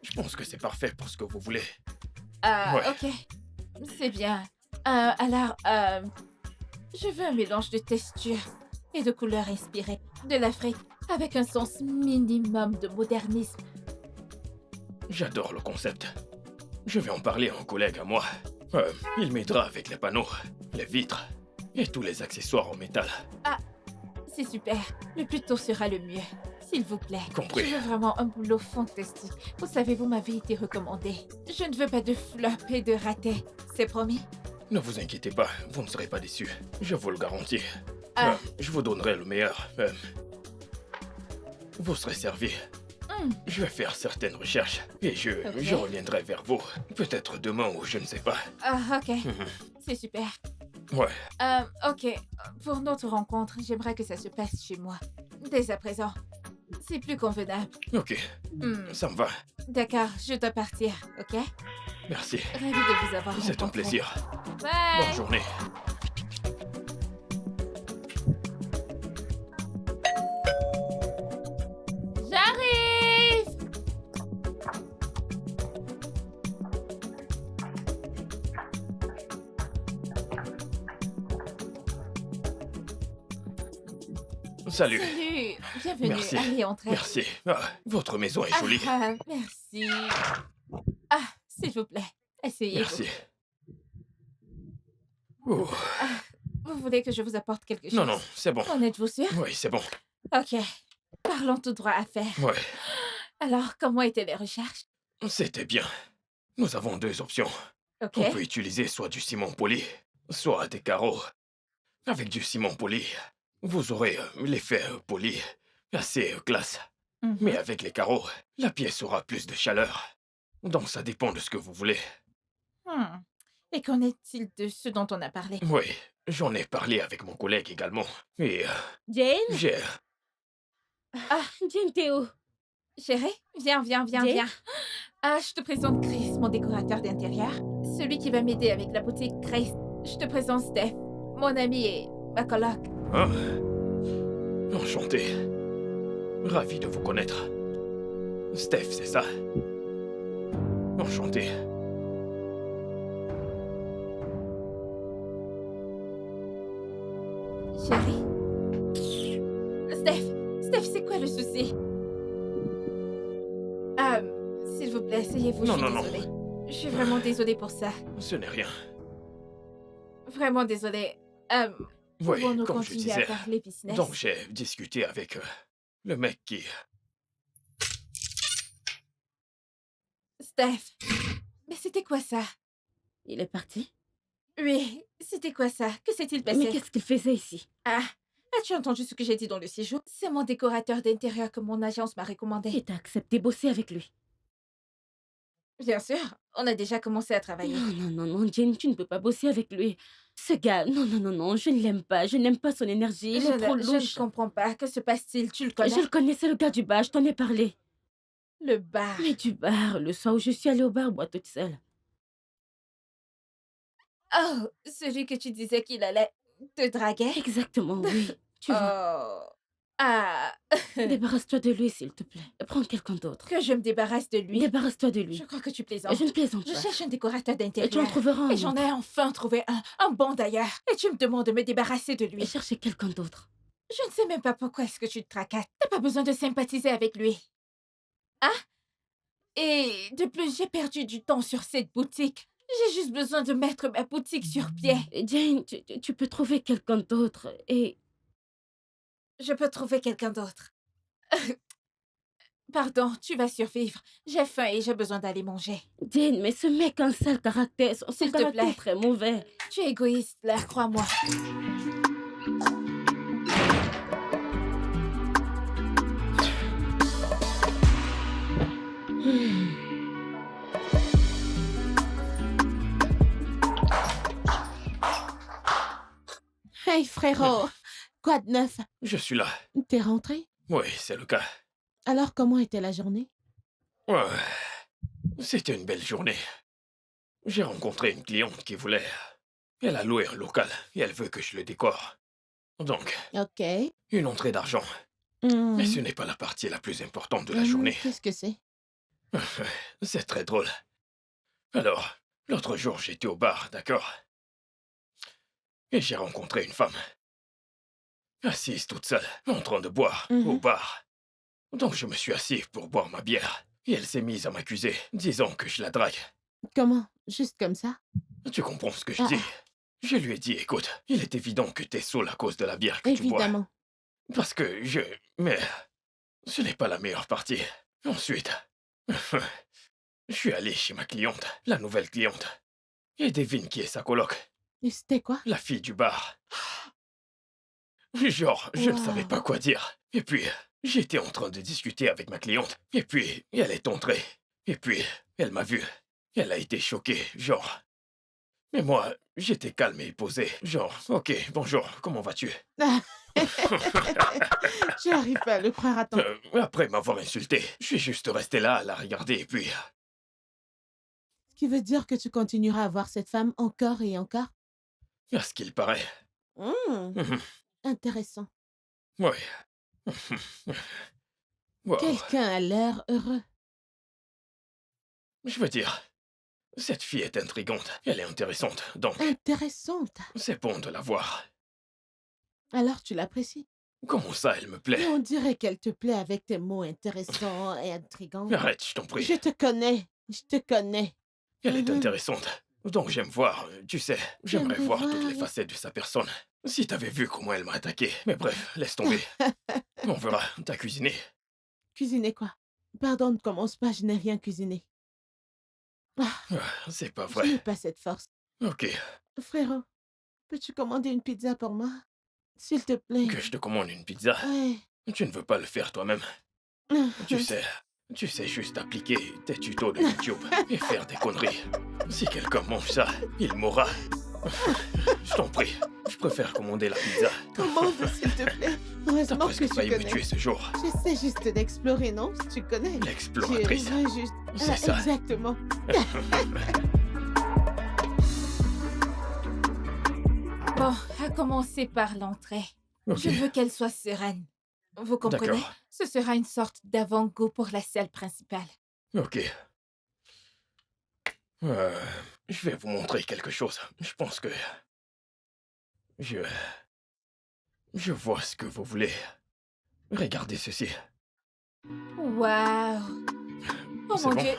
Je pense que c'est parfait pour ce que vous voulez. Ah, Ouais. ok. C'est bien. Je veux un mélange de textures et de couleurs inspirées de l'Afrique, avec un sens minimum de modernisme. J'adore le concept. Je vais en parler à un collègue à moi. Il m'aidera avec les panneaux, les vitres et tous les accessoires en métal. C'est super. Le plus tôt sera le mieux. S'il vous plaît. Compris. Je veux vraiment un boulot fantastique. Vous savez, vous m'avez été recommandé. Je ne veux pas de flop et de ratés. C'est promis? Ne vous inquiétez pas, vous ne serez pas déçus. Je vous le garantis. Ah. Je vous donnerai le meilleur. Vous serez servi. Je vais faire certaines recherches et je reviendrai vers vous. Peut-être demain ou je ne sais pas. Ah, ok. C'est super. Ouais, Ok. Pour notre rencontre, j'aimerais que ça se passe chez moi. Dès à présent. C'est plus convenable. ok, ça me va. D'accord, je dois partir, ok? Merci. Ravi de vous avoir rencontré. C'est un plaisir. Bye! Bonne journée. J'arrive! Salut. Salut! Bienvenue. Merci. Allez, entrez. Merci. Votre maison est jolie. Merci. S'il vous plaît, asseyez-vous. Merci. Ouh. Vous voulez que je vous apporte quelque chose? Non, non, c'est bon. En êtes-vous sûr? Oui, c'est bon. Ok. Parlons tout droit à faire. Ouais, Alors, comment étaient les recherches? c'était bien. Nous avons deux options. Ok. On peut utiliser soit du ciment poli, soit des carreaux. Avec du ciment poli, vous aurez l'effet poli, assez classe. Mhm. Mais avec les carreaux, la pièce aura plus de chaleur. Donc ça dépend de ce que vous voulez. Et qu'en est-il de ce dont on a parlé? Oui, j'en ai parlé avec mon collègue également. Et Jane? j'ai... Jane, t'es où? Chérie, viens. Jane? Je te présente Chris, mon décorateur d'intérieur. Celui qui va m'aider avec la boutique Chris. Je te présente Steph, mon ami et ma coloc. Ah, enchanté. Ravi de vous connaître. Steph, c'est ça? Enchanté. Chérie. Steph, c'est quoi le souci? S'il vous plaît, asseyez-vous, je Non, suis non, non. désolée. Je suis vraiment désolée pour ça. Ce n'est rien. Vraiment désolée. Oui, Pouvons-nous comme je continuer à disais. parler business? Donc j'ai discuté avec le mec qui... Steph, mais c'était quoi ça? Il est parti? Oui, c'était quoi ça? Que s'est-il passé? Mais qu'est-ce qu'il faisait ici? As-tu entendu ce que j'ai dit dans le séjour? C'est mon décorateur d'intérieur que mon agence m'a recommandé. Et t'as accepté bosser avec lui? Bien sûr, on a déjà commencé à travailler. Non, Jane, tu ne peux pas bosser avec lui. Ce gars, non, je ne l'aime pas. Je n'aime pas son énergie. Il est trop Je louche. ne comprends pas. Que se passe-t-il? Tu le connais? Je le connais, c'est le gars du bar, je t'en ai parlé. Le bar. Mais du bar, le soir où je suis allée au bar, moi toute seule. Oh, celui que tu disais qu'il allait te draguer? Exactement, oui. Tu vois. Oh. Ah, Débarrasse-toi de lui, s'il te plaît. Prends quelqu'un d'autre. que je me débarrasse de lui. Débarrasse-toi de Je lui. crois que tu plaisantes. Je ne plaisante Je pas. cherche un décorateur Et tu en d'intérieur. trouveras un. Et j'en ai enfin trouvé un bon d'ailleurs. Et tu me demandes de me débarrasser de lui. Et chercher quelqu'un d'autre. Je ne sais même pas pourquoi est-ce que tu te tracasses. T'as pas besoin de sympathiser avec lui. Hein? Et de plus, j'ai perdu du temps sur cette boutique. J'ai juste besoin de mettre ma boutique sur pied. Jane, tu peux trouver quelqu'un d'autre et... Je peux trouver quelqu'un d'autre. Pardon, tu vas survivre. J'ai faim et j'ai besoin d'aller manger. Jane, mais ce mec a un sale caractère. Son S'il te caractère plaît. est très mauvais. Tu es égoïste, là, crois-moi. Hey frérot, quoi de neuf? Je suis là. T'es rentré? Oui, c'est le cas. Alors comment était la journée? Ouais. C'était une belle journée. J'ai rencontré une cliente qui voulait... Elle a loué un local et elle veut que je le décore. Donc, Ok. une entrée d'argent. Hmm. Mais ce n'est pas la partie la plus importante de la journée. Qu'est-ce que c'est? C'est très drôle. Alors, l'autre jour, j'étais au bar, d'accord? Et j'ai rencontré une femme. Assise toute seule, en train de boire, au bar. Donc je me suis assis pour boire ma bière. Et elle s'est mise à m'accuser, disant que je la drague. Comment? Juste comme ça? Tu comprends ce que je dis? Je lui ai dit, écoute, il est évident que t'es saoul à cause de la bière que tu bois. Évidemment. Parce que Mais ce n'est pas la meilleure partie. Ensuite, je suis allé chez ma cliente, la nouvelle cliente. Et devine qui est sa coloc, Et c'était quoi? la fille du bar. Genre, je ne savais pas quoi dire. Et puis, j'étais en train de discuter avec ma cliente. Et puis, elle est entrée. Et puis, elle m'a vu. Elle a été choquée, genre... Mais moi, j'étais calme et posé. Genre, ok, bonjour, comment vas-tu? J'arrive pas à le croire, attends. Après m'avoir insulté, je suis juste resté là à la regarder et puis... Ce qui veut dire que tu continueras à voir cette femme encore et encore? À ce qu'il paraît. Intéressant. Ouais. Wow. Quelqu'un a l'air heureux. Je veux dire, cette fille est intrigante. Elle est intéressante, donc Intéressante. c'est bon de la voir. Alors tu l'apprécies? Comment ça, elle me plaît? Mais on dirait qu'elle te plaît avec tes mots intéressants et intrigants. Arrête, je t'en prie. Je te connais. Je te connais. Elle est intéressante. Donc j'aime voir, tu sais, j'aimerais J'aimerais voir voir, toutes les oui. facettes de sa personne. Si t'avais vu comment elle m'a attaqué. Mais bref, laisse tomber. On verra, t'as cuisiné. Cuisiner quoi? Pardon, ne commence pas, je n'ai rien cuisiné. C'est pas Je n'ai vrai. pas cette force. Ok, Frérot, peux-tu commander une pizza pour moi? S'il te plaît. que je te commande une pizza. Ouais. Tu ne veux pas le faire toi-même. Tu sais juste appliquer tes tutos de YouTube et faire des conneries. Si quelqu'un mange ça, il mourra. Je t'en prie, je préfère commander la pizza. Commande, s'il te plaît. T'as Heureusement que presque tu failli me connais. tuer ce jour. J'essaie juste d'explorer, non? Tu connais. L'exploratrice. Tu veux juste... C'est ça. Exactement. Bon, à commencer par l'entrée. Ok, Je veux qu'elle soit sereine. Vous comprenez? d'accord. Ce sera une sorte d'avant-goût pour la salle principale. Ok. Je vais vous montrer quelque chose. Je pense que... Je vois ce que vous voulez. Regardez ceci. Waouh! Oh C'est mon bon? Dieu,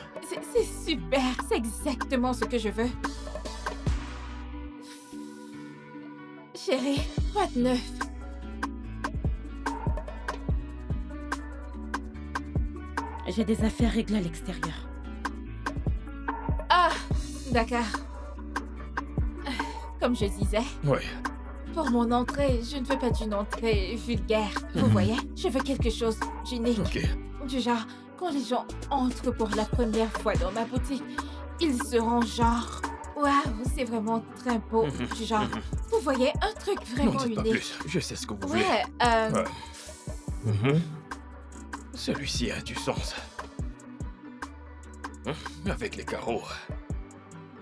c'est super, c'est exactement ce que je veux. Chérie, quoi de neuf? J'ai des affaires réglées à l'extérieur. Ah, d'accord. Comme je disais, Oui. pour mon entrée, je ne veux pas d'une entrée vulgaire. Vous voyez? Je veux quelque chose d'unique. Ok. Du genre, quand les gens entrent pour la première fois dans ma boutique, ils seront genre... Waouh, c'est vraiment très beau. Du genre, vous voyez, un truc N'en vraiment dites pas unique. plus. Je sais ce que vous voulez. Ouais, Ouais. Celui-ci a du sens. Avec les carreaux.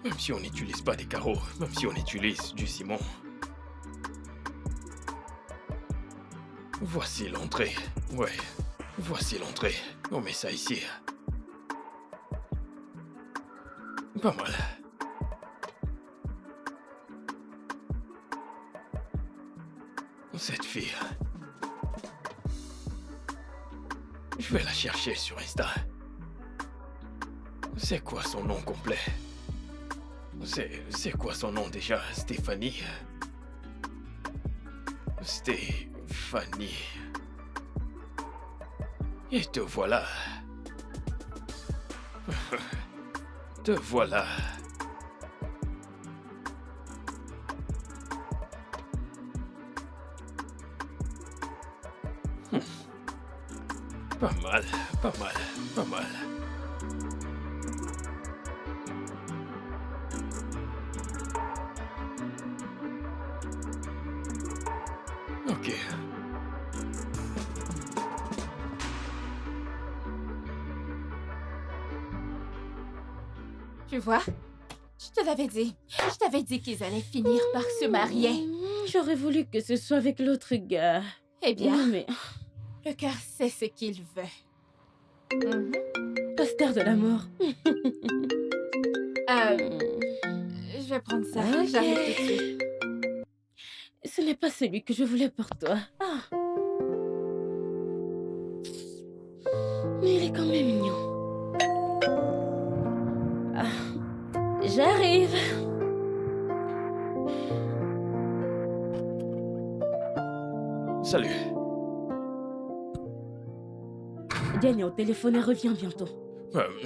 Même si on n'utilise pas des carreaux, même si on utilise du ciment. Voici l'entrée. Ouais. Voici l'entrée. On met ça ici. Pas mal. Cette fille. Je vais la chercher sur Insta. C'est quoi son nom complet? C'est quoi son nom déjà? Stéphanie? Stéphanie. Et te voilà. Te voilà. Pas mal, pas mal, pas mal. Ok. Tu vois? Je te l'avais dit. Je t'avais dit qu'ils allaient finir par se marier. J'aurais voulu que ce soit avec l'autre gars. Eh bien, Non, mais le cœur sait ce qu'il veut. Mhm. pasteur de la mort. Je vais prendre ça. Ok. J'arrive tout de suite. Ce n'est pas celui que je voulais pour toi. Ah. Mais il est quand même mignon. Ah. J'arrive. Salut. Diane est au téléphone et revient bientôt.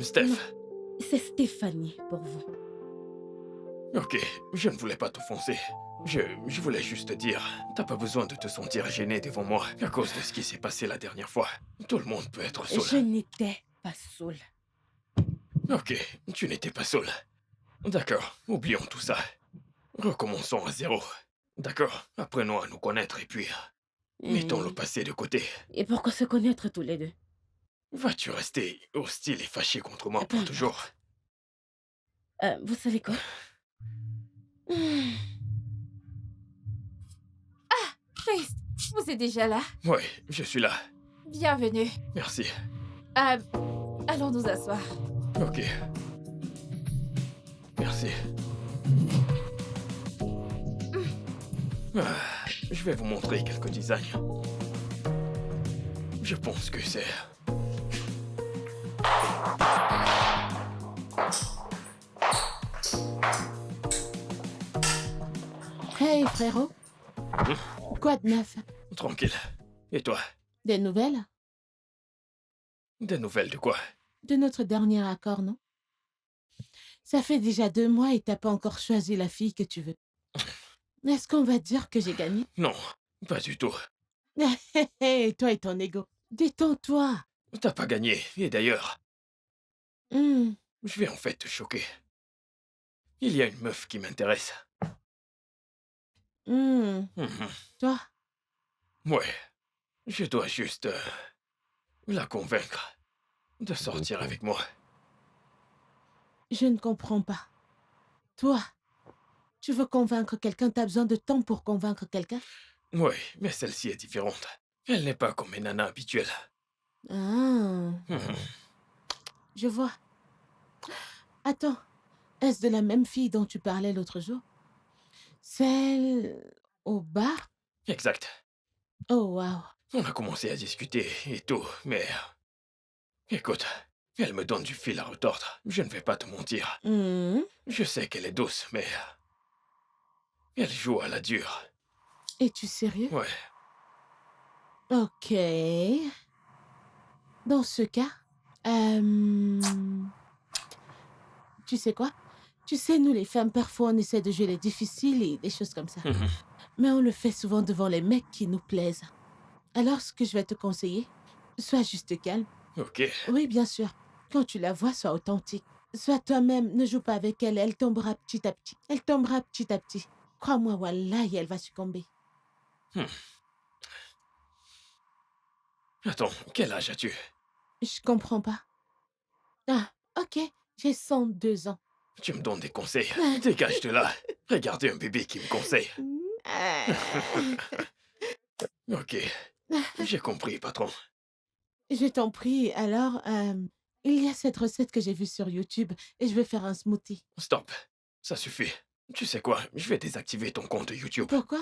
Steph. Non. C'est Stéphanie pour vous. Ok, je ne voulais pas t'offenser. Je voulais juste te dire, t'as pas besoin de te sentir gêné devant moi à cause de ce qui s'est passé la dernière fois. Tout le monde peut être Je saoul. n'étais pas saoule. Ok, tu n'étais pas saoul. D'accord, oublions tout ça. Recommençons à zéro. D'accord, apprenons à nous connaître et puis mettons le passé de côté. Et pourquoi se connaître tous les deux? Vas-tu rester hostile et fâché contre moi Peu pour importe. toujours? Vous savez quoi? Chris, vous êtes déjà là? Ouais, je suis là. Bienvenue. Merci. Allons nous asseoir. Ok. Merci. Je vais vous montrer quelques designs. Je pense que c'est... Hey frérot, quoi de neuf? Tranquille. Et toi? Des nouvelles? Des nouvelles de quoi? De notre dernier accord, non? Ça fait déjà 2 mois et t'as pas encore choisi la fille que tu veux. Est-ce qu'on va dire que j'ai gagné? Non, pas du tout. Hé, toi et ton ego. Détends-toi. T'as pas gagné. Et d'ailleurs, Hmm, je vais en fait te choquer. Il y a une meuf qui m'intéresse. hmm. Mhm. Toi? Ouais. Je dois juste la convaincre de sortir avec moi. Je ne comprends pas. Toi, tu veux convaincre quelqu'un, t'as besoin de temps pour convaincre quelqu'un? Ouais, mais celle-ci est différente. Elle n'est pas comme mes nanas habituelles. Ah, Mhm. je vois. Attends, est-ce de la même fille dont tu parlais l'autre jour? Celle au bar? Exact. Oh, waouh. On a commencé à discuter et tout, mais... Écoute, elle me donne du fil à retordre. Je ne vais pas te mentir. Hmm, Je sais qu'elle est douce, mais... Elle joue à la dure. Es-tu sérieux? Ouais. Ok. Dans ce cas, tu sais quoi? Tu sais, nous les femmes, parfois on essaie de jouer les difficiles et des choses comme ça. Mhm. Mais on le fait souvent devant les mecs qui nous plaisent. Alors, ce que je vais te conseiller, sois juste calme. Ok. Oui, bien sûr. Quand tu la vois, sois authentique. Sois toi-même, ne joue pas avec elle, elle tombera petit à petit. Elle tombera petit à petit. Crois-moi, wallahi, elle va succomber. Attends, quel âge as-tu? Je comprends pas. Ah, ok, j'ai 102 ans. Tu me donnes des conseils. Dégage de là. Regardez un bébé qui me conseille. Ok. J'ai compris, patron. Je t'en prie, alors, il y a cette recette que j'ai vue sur YouTube et je vais faire un smoothie. Stop. Ça suffit. Tu sais quoi? Je vais désactiver ton compte YouTube. Pourquoi?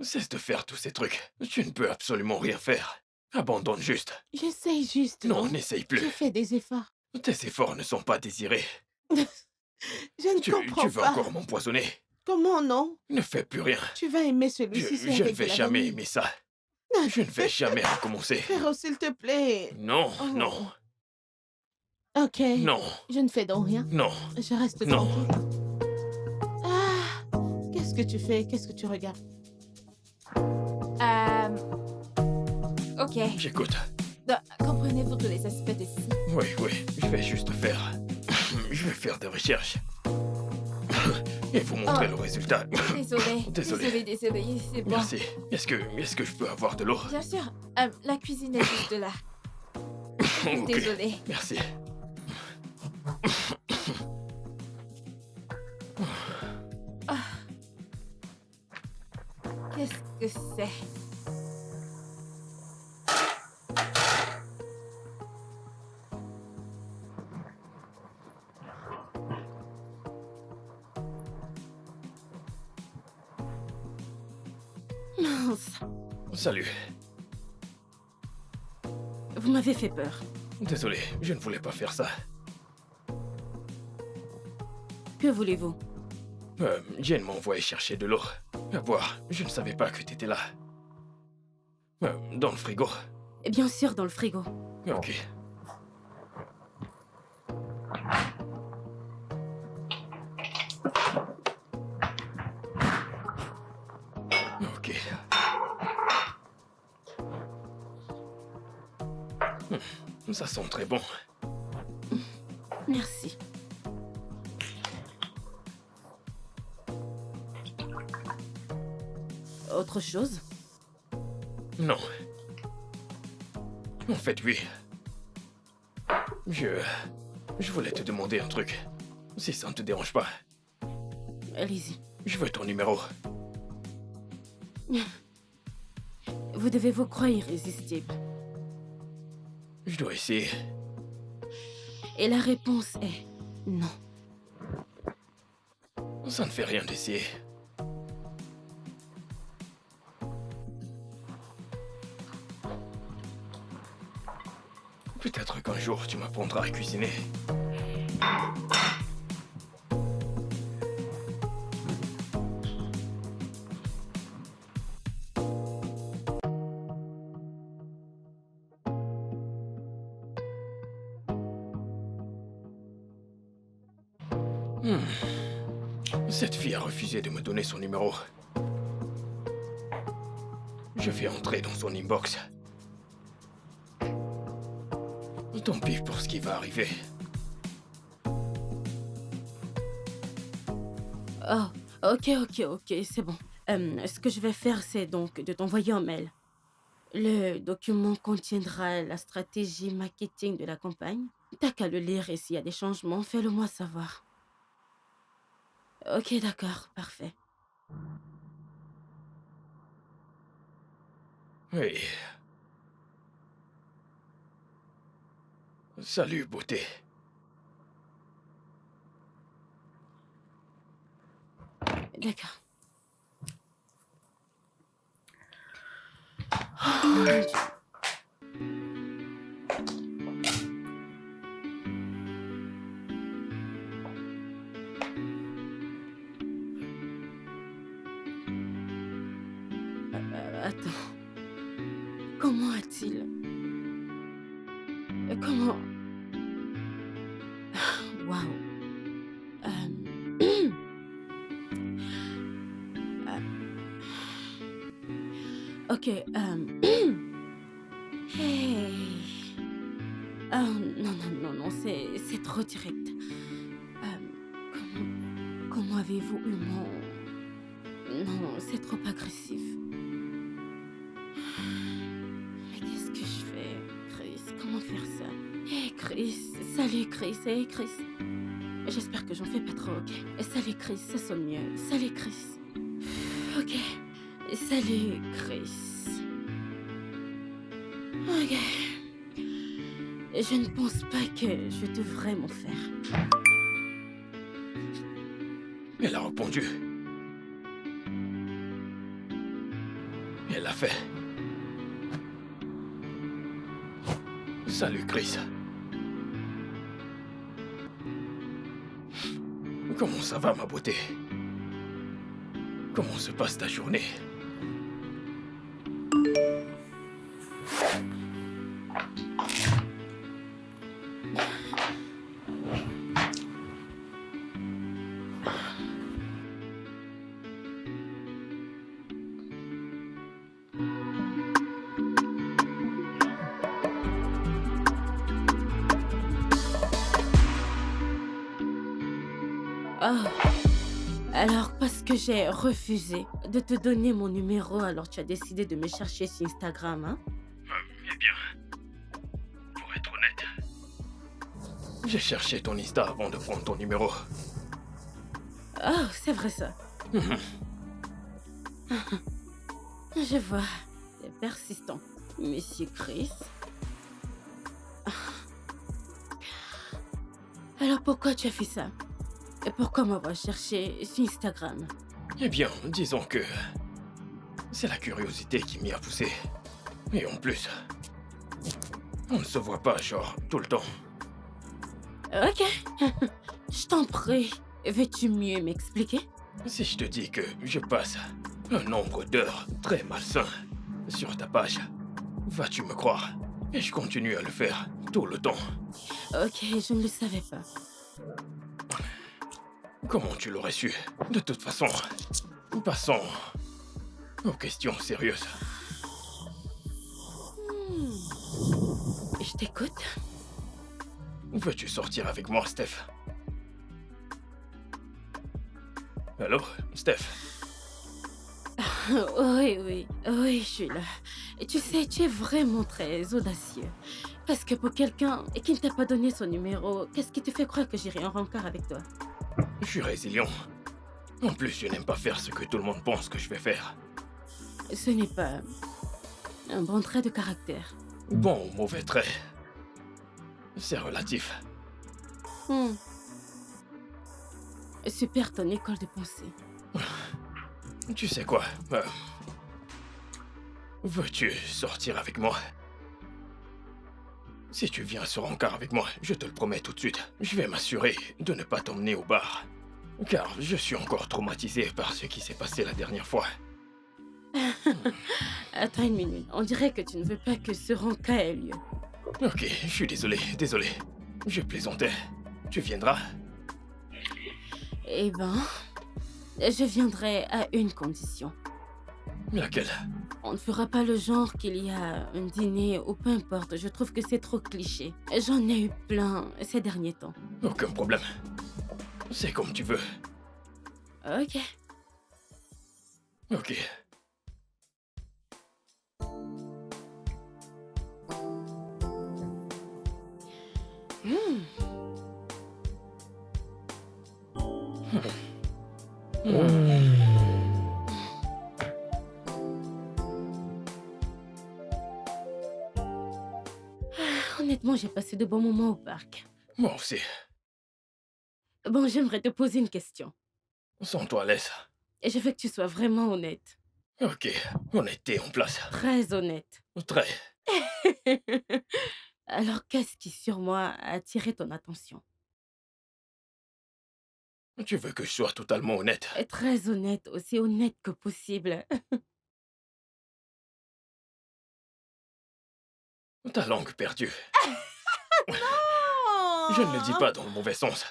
Cesse de faire tous ces trucs. Tu ne peux absolument rien faire. Abandonne juste. J'essaye juste. Non, n'essaye plus. Je fais des efforts. Tes efforts ne sont pas désirés. Je ne Tu comprends veux pas. encore m'empoisonner? Comment non? Ne fais plus rien. Tu vas aimer celui-ci. c'est Je ne avec vais de la jamais vanille. aimer ça. Je ne vais jamais recommencer. Frérot, s'il te plaît. Non, Oh. non, Ok. non, Je ne fais donc rien. non. Je reste Non. tranquille. Ah, qu'est-ce que tu fais? Qu'est-ce que tu regardes? Ok. J'écoute. Donc, comprenez-vous tous les aspects de ci? Oui, je vais juste faire... Je vais faire des recherches. Et vous montrer le résultat. Désolée. Désolé. Désolée, c'est bon. Merci. Est-ce que je peux avoir de l'eau? Bien sûr. La cuisine est juste là. Ok. Désolée. Merci. Qu'est-ce que c'est? Mince. Salut. Vous m'avez fait peur. Désolé, je ne voulais pas faire ça. Que voulez-vous? Jane m'a envoyé chercher de l'eau. À boire. Je ne savais pas que t'étais là. Dans le frigo. Bien sûr, dans le frigo. Ok. Ok. Ça sent très bon. Merci. Autre chose? Non. En fait, oui. Je voulais te demander un truc. Si ça ne te dérange pas. Allez-y. Je veux ton numéro. Vous devez vous croire irrésistible. Je dois essayer. Et la réponse est non. Ça ne fait rien d'essayer. Peut-être qu'un jour tu m'apprendras à cuisiner. Cette fille a refusé de me donner son numéro. Je vais entrer dans son inbox. Tant pis pour ce qui va arriver. Oh, ok, c'est bon. Ce que je vais faire, c'est donc de t'envoyer un mail. Le document contiendra la stratégie marketing de la campagne. T'as qu'à le lire et s'il y a des changements, fais-le moi savoir. Ok, d'accord, parfait. Oui. Salut, beauté. D'accord. Oh, mon Dieu. Attends. Comment a-t-il... Comment... Waouh. Ok, Hey. Oh, non, c'est trop direct. Comment avez-vous eu mon... Non, c'est trop agressif. Mais qu'est-ce que je fais, Chris? Comment faire ça? Hey, Chris. Salut, Chris. Hey, Chris. J'espère que j'en fais pas trop, ok? Salut, Chris. Ça sonne mieux. Salut, Chris. Ok. Salut, Chris. Ok. Je ne pense pas que je devrais m'en faire. Elle a répondu. Elle l'a fait. Salut, Chris. Comment ça va, ma beauté? Comment se passe ta journée? Oh, alors parce que j'ai refusé de te donner mon numéro, alors tu as décidé de me chercher sur Instagram, hein? Eh bien, pour être honnête, j'ai cherché ton Insta avant de prendre ton numéro. Oh, c'est vrai ça. Je vois, c'est persistant. Monsieur Chris. Alors pourquoi tu as fait ça? Et pourquoi m'avoir cherché sur Instagram? Eh bien, disons que c'est la curiosité qui m'y a poussé. Et en plus, on ne se voit pas, genre, tout le temps. Ok, je t'en prie. Veux-tu mieux m'expliquer? Si je te dis que je passe un nombre d'heures très malsain sur ta page, vas-tu me croire? Et je continue à le faire tout le temps. Ok, je ne le savais pas. Comment tu l'aurais su? De toute façon, passons aux questions sérieuses. Je t'écoute. Veux-tu sortir avec moi, Steph? Allô, Steph? Oui, je suis là. Et tu sais, tu es vraiment très audacieux. Parce que pour quelqu'un qui ne t'a pas donné son numéro, qu'est-ce qui te fait croire que j'irai en rencard avec toi? Je suis résilient. En plus, je n'aime pas faire ce que tout le monde pense que je vais faire. Ce n'est pas un bon trait de caractère. Bon ou mauvais trait, c'est relatif. Super ton école de pensée. Tu sais quoi? Veux-tu sortir avec moi? Si tu viens sur Rencard avec moi, je te le promets tout de suite, je vais m'assurer de ne pas t'emmener au bar. Car je suis encore traumatisé par ce qui s'est passé la dernière fois. Attends une minute, on dirait que tu ne veux pas que ce rencard ait lieu. Ok, je suis désolé. Je plaisantais. Tu viendras? Eh ben, je viendrai à une condition. Laquelle? On ne fera pas le genre qu'il y a un dîner ou peu importe, je trouve que c'est trop cliché. J'en ai eu plein ces derniers temps. Aucun problème. C'est comme tu veux. Ok. Ok. Honnêtement, j'ai passé de bons moments au parc. Moi aussi. Bon, j'aimerais te poser une question. Sens-toi à l'aise. Et je veux que tu sois vraiment honnête. Ok, honnêteté en place. Très honnête. Très. Alors, qu'est-ce qui sur moi a attiré ton attention? Tu veux que je sois totalement honnête? Et très honnête, aussi honnête que possible. Ta langue perdue. Non! Je ne le dis pas dans le mauvais sens.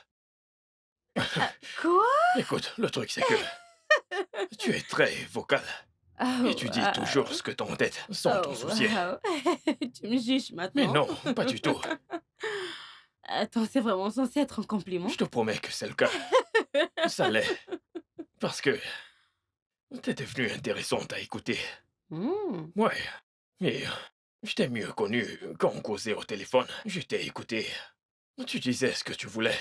Quoi? Écoute, le truc c'est que tu es très vocal. Et tu dis toujours ce que t'as en tête, sans t'en soucier. Tu me juges maintenant? Mais non, pas du tout. Attends, c'est vraiment censé être un compliment? Je te promets que c'est le cas. Ça l'est. Parce que t'es devenue intéressante à écouter. Ouais. Et je t'ai mieux connu quand on causait au téléphone. Je t'ai écouté. Tu disais ce que tu voulais.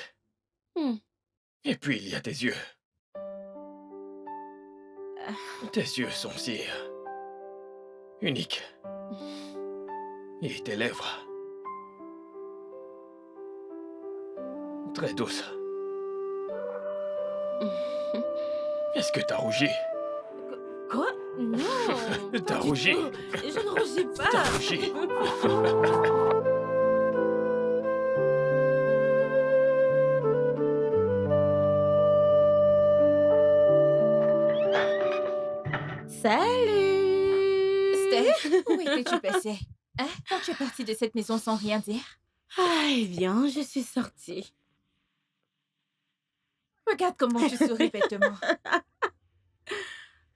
Et puis il y a tes yeux. Tes yeux sont si uniques. Et tes lèvres. Très douces. Est-ce que t'as rougi? Quoi? Non! T'as pas du rougi. tout. Je ne rougis pas! T'as rougi. Salut! Steph, où étais-tu passée? Hein? Quand tu es partie de cette maison sans rien dire? Ah, eh bien, je suis sortie. Regarde comment tu souris bêtement.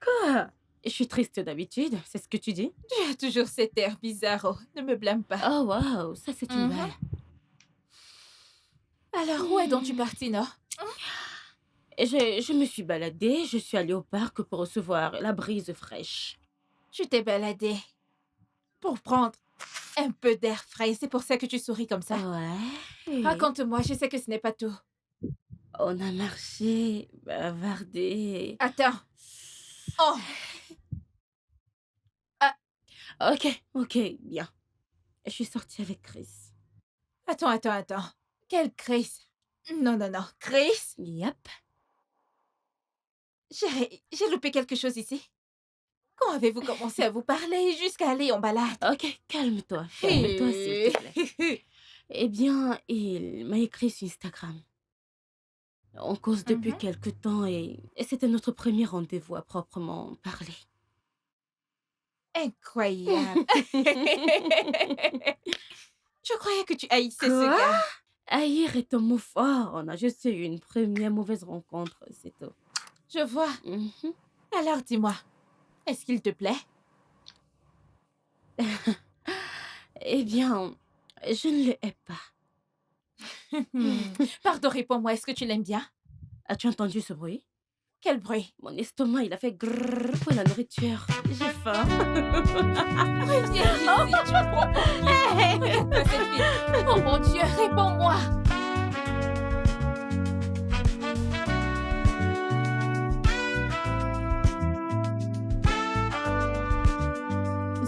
Quoi? Je suis triste d'habitude, c'est ce que tu dis? Tu as toujours cet air bizarre, oh. Ne me blâme pas. Oh, waouh, ça c'est une Mhm. balle. Alors, où est donc tu partie, non? Je me suis baladée, je suis allée au parc pour recevoir la brise fraîche. Tu t'es baladée pour prendre un peu d'air frais. C'est pour ça que tu souris comme ça. Ouais. Raconte-moi, je sais que ce n'est pas tout. On a marché, bavardé. Attends. Oh, Ok, bien. Je suis sortie avec Chris. attends. Quel Chris? Non. Chris? Yep. J'ai loupé quelque chose ici. Quand avez-vous commencé à vous parler jusqu'à aller en balade? Ok, calme-toi, s'il te plaît. Eh bien, il m'a écrit sur Instagram. On cause depuis Mhm. quelque temps et c'était notre premier rendez-vous à proprement parler. Incroyable. Je croyais que tu haïssais ce Quoi? gars. Haïr est un mot fort. On a juste eu une première mauvaise rencontre, c'est tout. Je vois. Mhm. Alors dis-moi, est-ce qu'il te plaît? Eh bien, je ne le hais pas. Pardon, réponds-moi, est-ce que tu l'aimes bien? As-tu entendu ce bruit? Quel bruit? Mon estomac, il a fait grrrr pour la nourriture. J'ai faim. Reviens ici, tu me prends pour qui? Regarde-moi cette fille. Oh mon Dieu, réponds-moi.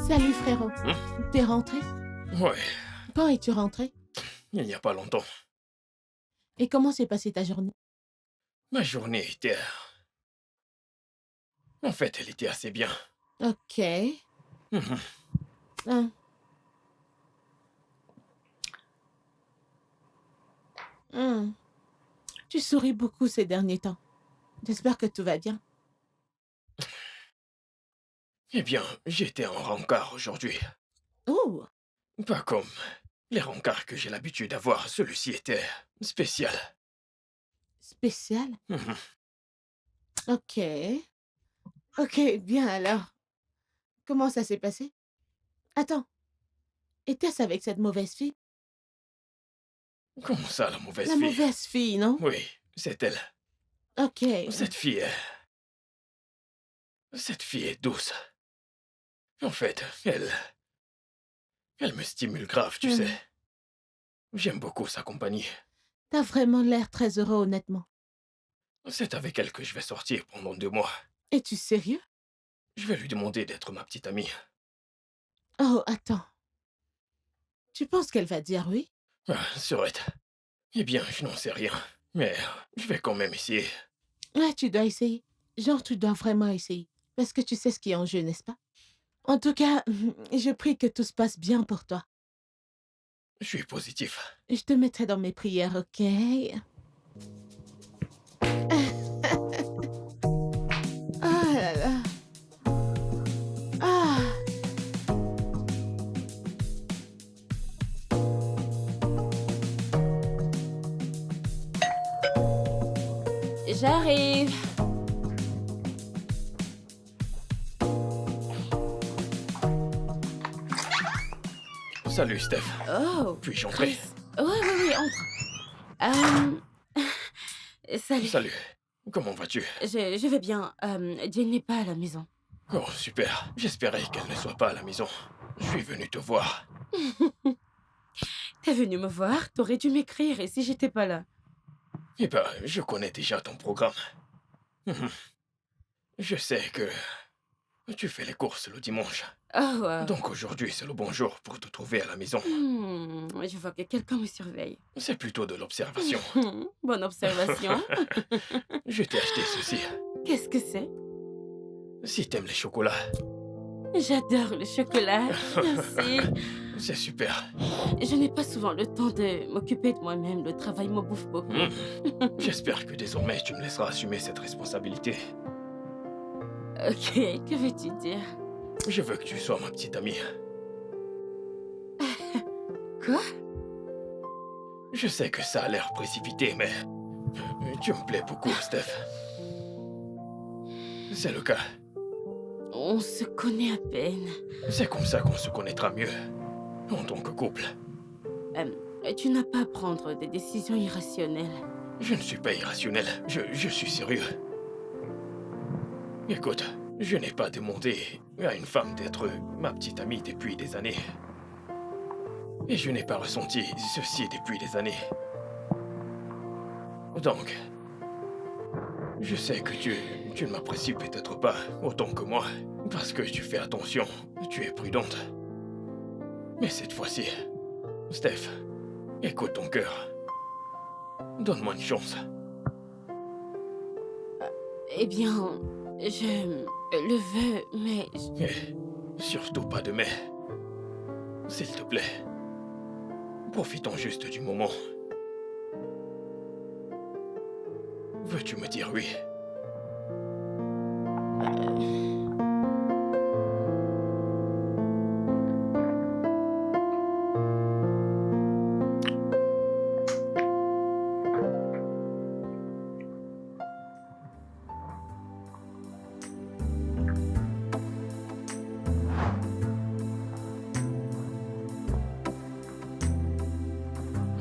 Salut frérot. T'es rentré? Ouais, Quand es-tu rentré? il n'y a pas longtemps. Et comment s'est passée ta journée? Ma journée était... En fait, elle était assez bien. Ok. Mhm. Hein. Tu souris beaucoup ces derniers temps. J'espère que tout va bien. Eh bien, j'étais en rencard aujourd'hui. Oh, Pas comme les rencarts que j'ai l'habitude d'avoir. Celui-ci était spécial. spécial. Mhm. Ok. Ok, bien alors. Comment ça s'est passé? Attends. Était-ce avec cette mauvaise fille? Comment ça, la mauvaise La fille? mauvaise fille, non? Oui, c'est elle. Ok. Cette fille est douce. En fait, elle me stimule grave, tu sais. J'aime beaucoup sa compagnie. T'as vraiment l'air très heureux, honnêtement. C'est avec elle que je vais sortir pendant 2 mois. Es-tu sérieux? Je vais lui demander d'être ma petite amie. Oh, attends. Tu penses qu'elle va dire oui? Ah, Sorette. Eh bien, je n'en sais rien. Mais je vais quand même essayer. Ouais, tu dois essayer. Genre, tu dois vraiment essayer. Parce que tu sais ce qui est en jeu, n'est-ce pas? En tout cas, je prie que tout se passe bien pour toi. Je suis positif. Je te mettrai dans mes prières, ok? Ah là là. Ah. J'arrive. Salut, Steph. Oh. Puis-je entrer? Chris. Oui, entre. Salut. Salut. Comment vas-tu? Je vais bien. Jane n'est pas à la maison. Oh, super. J'espérais qu'elle ne soit pas à la maison. Je suis venu te voir. T'es venu me voir, t'aurais dû m'écrire et si j'étais pas là. Eh ben, je connais déjà ton programme. Mhm. Je sais que tu fais les courses le dimanche. Oh, wow. Donc aujourd'hui, c'est le bon jour pour te trouver à la maison. Je vois que quelqu'un me surveille. C'est plutôt de l'observation. Bonne observation. Je t'ai acheté ceci. Qu'est-ce que c'est? Si t'aimes les chocolats, J'adore le chocolat. Merci. c'est super. Je n'ai pas souvent le temps de m'occuper de moi-même. Le travail me bouffe beaucoup. J'espère que désormais tu me laisseras assumer cette responsabilité. Ok, que veux-tu dire? Je veux que tu sois ma petite amie. Quoi? Je sais que ça a l'air précipité, mais tu me plais beaucoup, Steph. C'est le cas. On se connaît à peine. C'est comme ça qu'on se connaîtra mieux, en tant que couple. Tu n'as pas à prendre des décisions irrationnelles. Je ne suis pas irrationnel, je suis sérieux. Écoute, je n'ai pas demandé à une femme d'être ma petite amie depuis des années. Et je n'ai pas ressenti ceci depuis des années. Donc, je sais que tu ne m'apprécies peut-être pas autant que moi, parce que tu fais attention, tu es prudente. Mais cette fois-ci, Steph, écoute ton cœur. Donne-moi une chance. Eh bien, je le veux, mais... Et surtout pas de mais. S'il te plaît. Profitons juste du moment. Veux-tu me dire oui?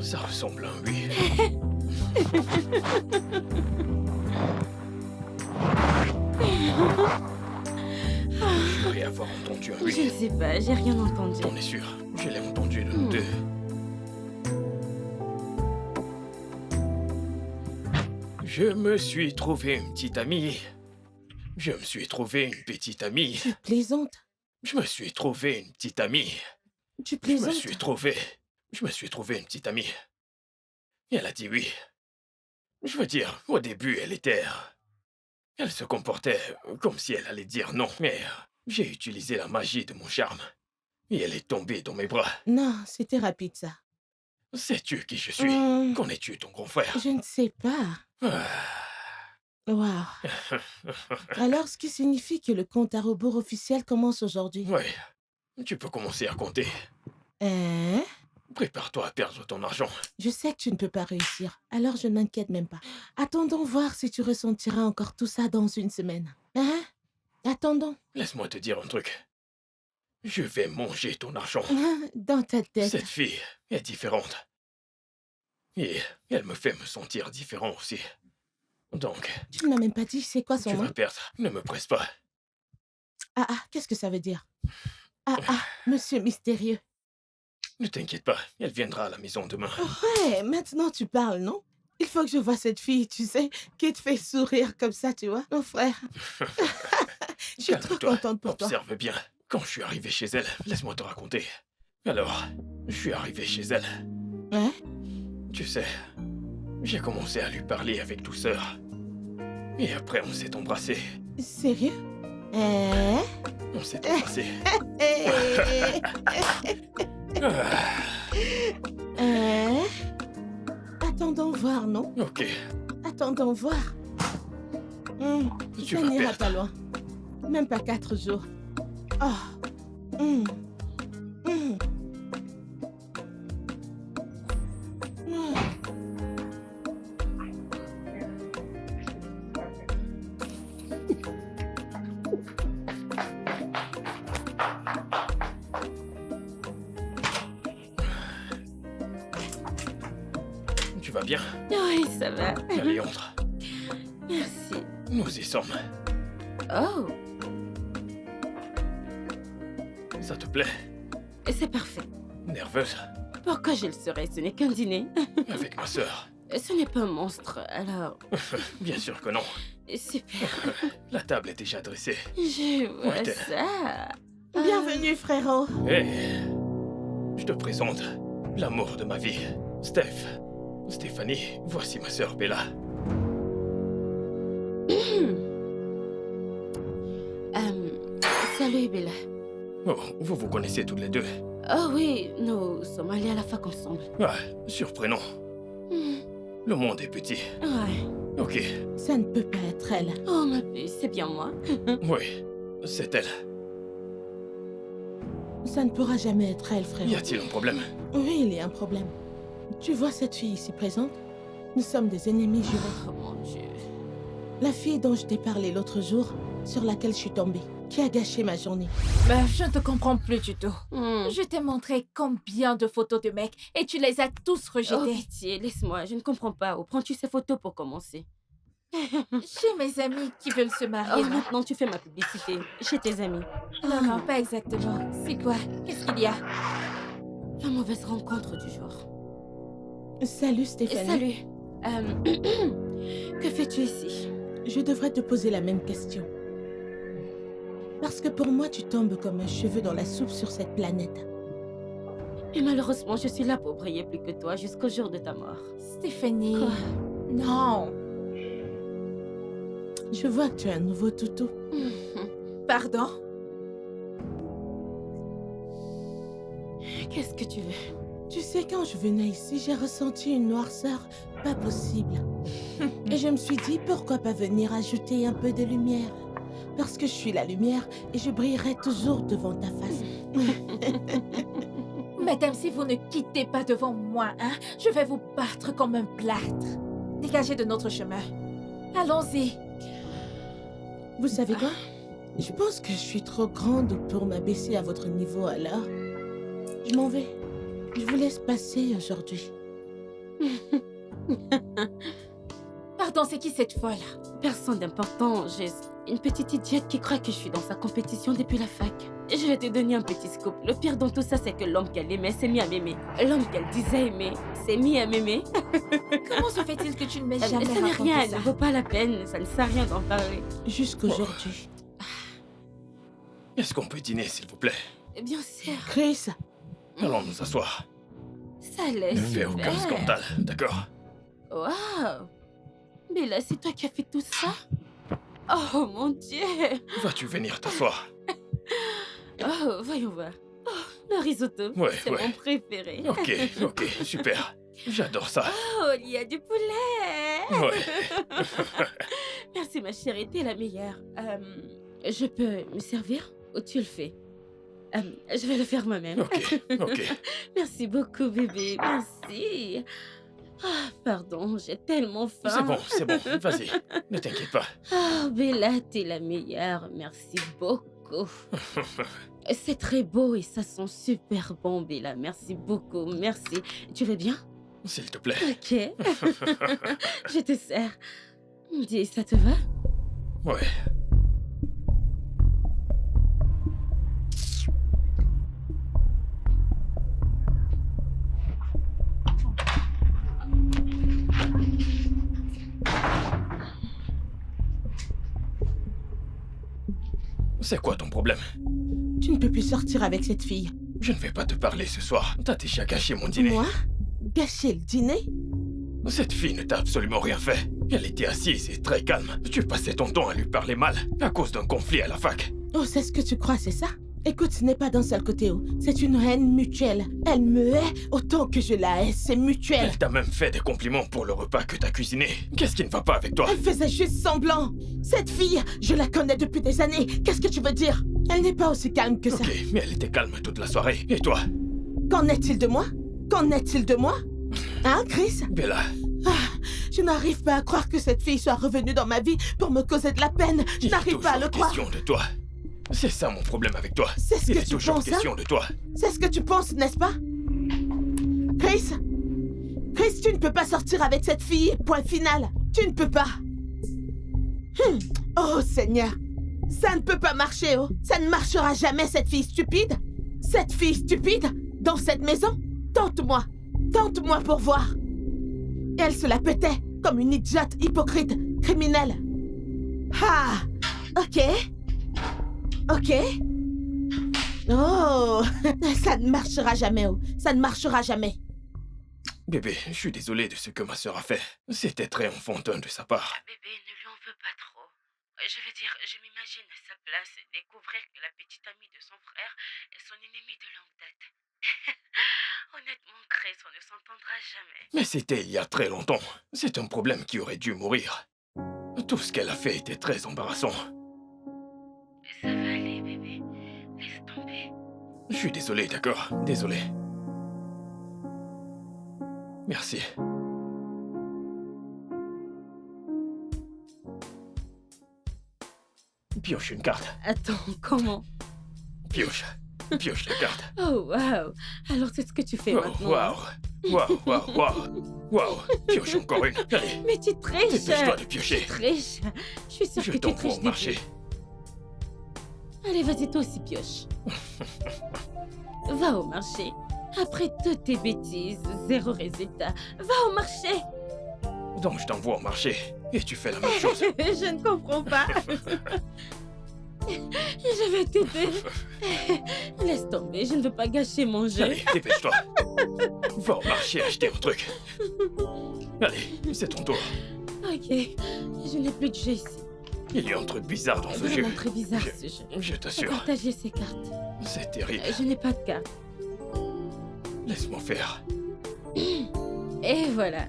Ça ressemble à un oui. Je devrais avoir entendu un Je ne oui. sais pas, j'ai rien entendu. T'en es sûr? Je l'ai entendu de nous deux. Je me suis trouvé une petite amie. Je me suis trouvé une petite amie. Tu plaisantes. Je me suis trouvé une petite amie. Tu Je me plaisantes. suis trouvé une petite amie. Et elle a dit oui. Je veux dire, au début, elle se comportait comme si elle allait dire non. Mais j'ai utilisé la magie de mon charme. Et elle est tombée dans mes bras. Non, c'était rapide ça. Sais-tu qui je suis? Hmm, Connais-tu ton grand frère? je ne sais pas. Ah. Waouh. Alors, ce qui signifie que le compte à rebours officiel commence aujourd'hui. Ouais, tu peux commencer à compter. Hein? Prépare-toi à perdre ton argent. Je sais que tu ne peux pas réussir, alors je ne m'inquiète même pas. Attendons voir si tu ressentiras encore tout ça dans une semaine. Hein? Attendons. Laisse-moi te dire un truc. Je vais manger ton argent. Dans ta tête. Cette fille est différente. Et elle me fait me sentir différent aussi. Donc, Tu ne m'as même pas dit c'est quoi son tu nom? vas perdre. Ne me presse pas. Ah ah, qu'est-ce que ça veut dire? Ah ah, monsieur mystérieux. Ne t'inquiète pas, elle viendra à la maison demain. Ouais, maintenant tu parles, non? Il faut que je voie cette fille, tu sais, qui te fait sourire comme ça, tu vois, mon frère. Je suis trop Calme-toi, contente pour toi. observe bien. Quand je suis arrivé chez elle, laisse-moi te raconter. Alors, je suis arrivé chez elle. Ouais? Tu sais, j'ai commencé à lui parler avec douceur. Et après, on s'est embrassés. Sérieux? Hein? On s'est embrassés. Ah, Hein? Attendons voir, non? ok, Attendons voir. tu Ça vas n'ira perdre. pas loin. Même pas 4 jours. Oh. Hum. Hum. Hum. Tu vas bien? Oui, ça va. Allez, entre. Merci. Nous y sommes. Oh, Ça te plaît? c'est parfait. Nerveuse? Pourquoi je le serais? Ce n'est qu'un dîner. Avec ma sœur? Ce n'est pas un monstre, alors... Bien sûr que non. Super. La table est déjà dressée. Je vois Ouais, t'es- ça. Bienvenue, frérot. Hé! Je te présente l'amour de ma vie. Steph. Stéphanie, voici ma sœur Bella. Salut, Bella. Oh, vous vous connaissez toutes les deux? Oh oui, nous sommes allés à la fac ensemble. Ah, surprenant. Hmm, Le monde est petit. Ouais. Ok, Ça ne peut pas être elle. Oh, ma puce, c'est bien moi. Oui, c'est elle. Ça ne pourra jamais être elle, frère. Y a-t-il un problème? Oui, il y a un problème. Tu vois cette fille ici présente? Nous sommes des ennemis jurés. Oh, mon Dieu. La fille dont je t'ai parlé l'autre jour, sur laquelle je suis tombée, qui a gâché ma journée. Je ne te comprends plus du tout. Je t'ai montré combien de photos de mecs et tu les as tous Oh, rejetées. pitié, laisse-moi, je ne comprends pas. Où prends-tu ces photos pour commencer? Chez mes amis qui veulent se Oh, marier. maintenant tu fais ma publicité. Chez tes amis. Non, pas exactement. C'est quoi? Qu'est-ce qu'il y a? La mauvaise rencontre du jour. Salut Stéphanie. Salut. Que fais-tu ici? Je devrais te poser la même question. Parce que pour moi, tu tombes comme un cheveu dans la soupe sur cette planète. Et malheureusement, je suis là pour briller plus que toi jusqu'au jour de ta mort. Stéphanie. Quoi? Non. Je vois que tu as un nouveau toutou. Pardon? Qu'est-ce que tu veux? Tu sais, quand je venais ici, j'ai ressenti une noirceur pas possible. Et je me suis dit, pourquoi pas venir ajouter un peu de lumière? Parce que je suis la lumière et je brillerai toujours devant ta face. Madame, si vous ne quittez pas devant moi, je vais vous battre comme un plâtre. Dégagez de notre chemin. Allons-y. Vous savez quoi? Je pense que je suis trop grande pour m'abaisser à votre niveau, alors je m'en vais. Je vous laisse passer aujourd'hui. Pardon, c'est qui cette folle? Personne d'important, juste une petite idiote qui croit que je suis dans sa compétition depuis la fac. Je vais te donner un petit scoop. Le pire dans tout ça, c'est que l'homme qu'elle aimait s'est mis à m'aimer. L'homme qu'elle disait aimer s'est mis à m'aimer. Comment se fait-il que tu ne m'aies jamais Ça n'est raconté rien, ça? ne vaut pas la peine, ça ne sert à rien d'en parler. Jusqu'aujourd'hui. Est-ce qu'on peut dîner, s'il vous plaît? Bien sûr, Chris, Allons nous asseoir. ça laisse. Ne fais aucun scandale, d'accord? Waouh! Mais là, c'est toi qui as fait tout ça? Oh mon Dieu! Vas-tu venir t'asseoir? Oh, voyons voir. Oh, le risotto, Ouais, c'est ouais. mon préféré. Ok, super. J'adore ça. Oh, il y a du poulet! Ouais. Merci ma chérie, t'es la meilleure. Je peux me servir ou tu le fais? Je vais le faire moi-même. Ok. Merci beaucoup bébé, merci. Ah, pardon, j'ai tellement faim. C'est bon, vas-y. Ne t'inquiète pas. Oh, Bella, t'es la meilleure, merci beaucoup. C'est très beau et ça sent super bon, Bella, merci beaucoup, merci. Tu vas bien? S'il te plaît. Ok. Je te sers. Dis, ça te va? Ouais. C'est quoi ton problème? tu ne peux plus sortir avec cette fille. Je ne vais pas te parler ce soir. T'as déjà gâché mon dîner. Moi? Gâcher le dîner? Cette fille ne t'a absolument rien fait. Elle était assise et très calme. Tu passais ton temps à lui parler mal à cause d'un conflit à la fac. Oh, c'est ce que tu crois, c'est ça? Écoute, ce n'est pas d'un seul côté, oh. C'est une haine mutuelle. Elle me hait autant que je la hais, c'est mutuel. Elle t'a même fait des compliments pour le repas que t'as cuisiné. Qu'est-ce qui ne va pas avec toi? Elle faisait juste semblant. Cette fille, je la connais depuis des années. Qu'est-ce que tu veux dire? Elle n'est pas aussi calme que ça. Ok, mais elle était calme toute la soirée. Et toi? Qu'en est-il de moi? Qu'en est-il de moi? Hein, Chris? Bella, Je n'arrive pas à croire que cette fille soit revenue dans ma vie pour me causer de la peine. Je il est n'arrive pas à le toujours croire. question de toi. C'est ça mon problème avec toi. C'est ce Il que est tu toujours penses, hein? question de toi. C'est ce que tu penses, n'est-ce pas? Chris? Chris, tu ne peux pas sortir avec cette fille, point final. Tu ne peux pas. Oh, Seigneur. Ça ne peut pas marcher, oh. Ça ne marchera jamais, cette fille stupide. Cette fille stupide, dans cette maison. Tente-moi. Tente-moi pour voir. Elle se la pétait comme une idiote hypocrite, criminelle. Ah, ok. Ok. Oh, ça ne marchera jamais, oh. Ça ne marchera jamais. Bébé, je suis désolé de ce que ma sœur a fait. C'était très enfantin de sa part. Bébé, ne lui en veux pas trop. Je veux dire, je m'imagine à sa place découvrir que la petite amie de son frère est son ennemie de longue date. Honnêtement, Chris, on ne s'entendra jamais. Mais c'était il y a très longtemps. C'est un problème qui aurait dû mourir. Tout ce qu'elle a fait était très embarrassant. Ça va aller, bébé. Laisse tomber. Je suis désolé, d'accord? Désolé. Merci. Pioche une carte. Attends, comment? Pioche. Pioche la carte. Oh, waouh. Alors, c'est ce que tu fais Oh, maintenant. waouh. Waouh, waouh, waouh. Waouh. Pioche encore une. Allez, Mais tu triches. dépêche-toi de piocher. Tu triches. Je suis sûre Je que tu t'envoie triches au des marché. deux. Allez, vas-y, toi aussi, pioche. Va au marché. Après toutes tes bêtises, zéro résultat. Va au marché. Donc je t'envoie au marché et tu fais la même chose. Je ne comprends pas. Je vais t'aider. Laisse tomber, je ne veux pas gâcher mon jeu. Allez, dépêche-toi. Va au marché acheter un truc. Allez, c'est ton tour. Ok, je n'ai plus de jeu ici. Il y a un truc bizarre dans ce jeu. Vraiment très bizarre Je- ce jeu. Je t'assure, Partagez ces cartes. c'est terrible. Je n'ai pas de cartes. Laisse-moi faire. Et voilà.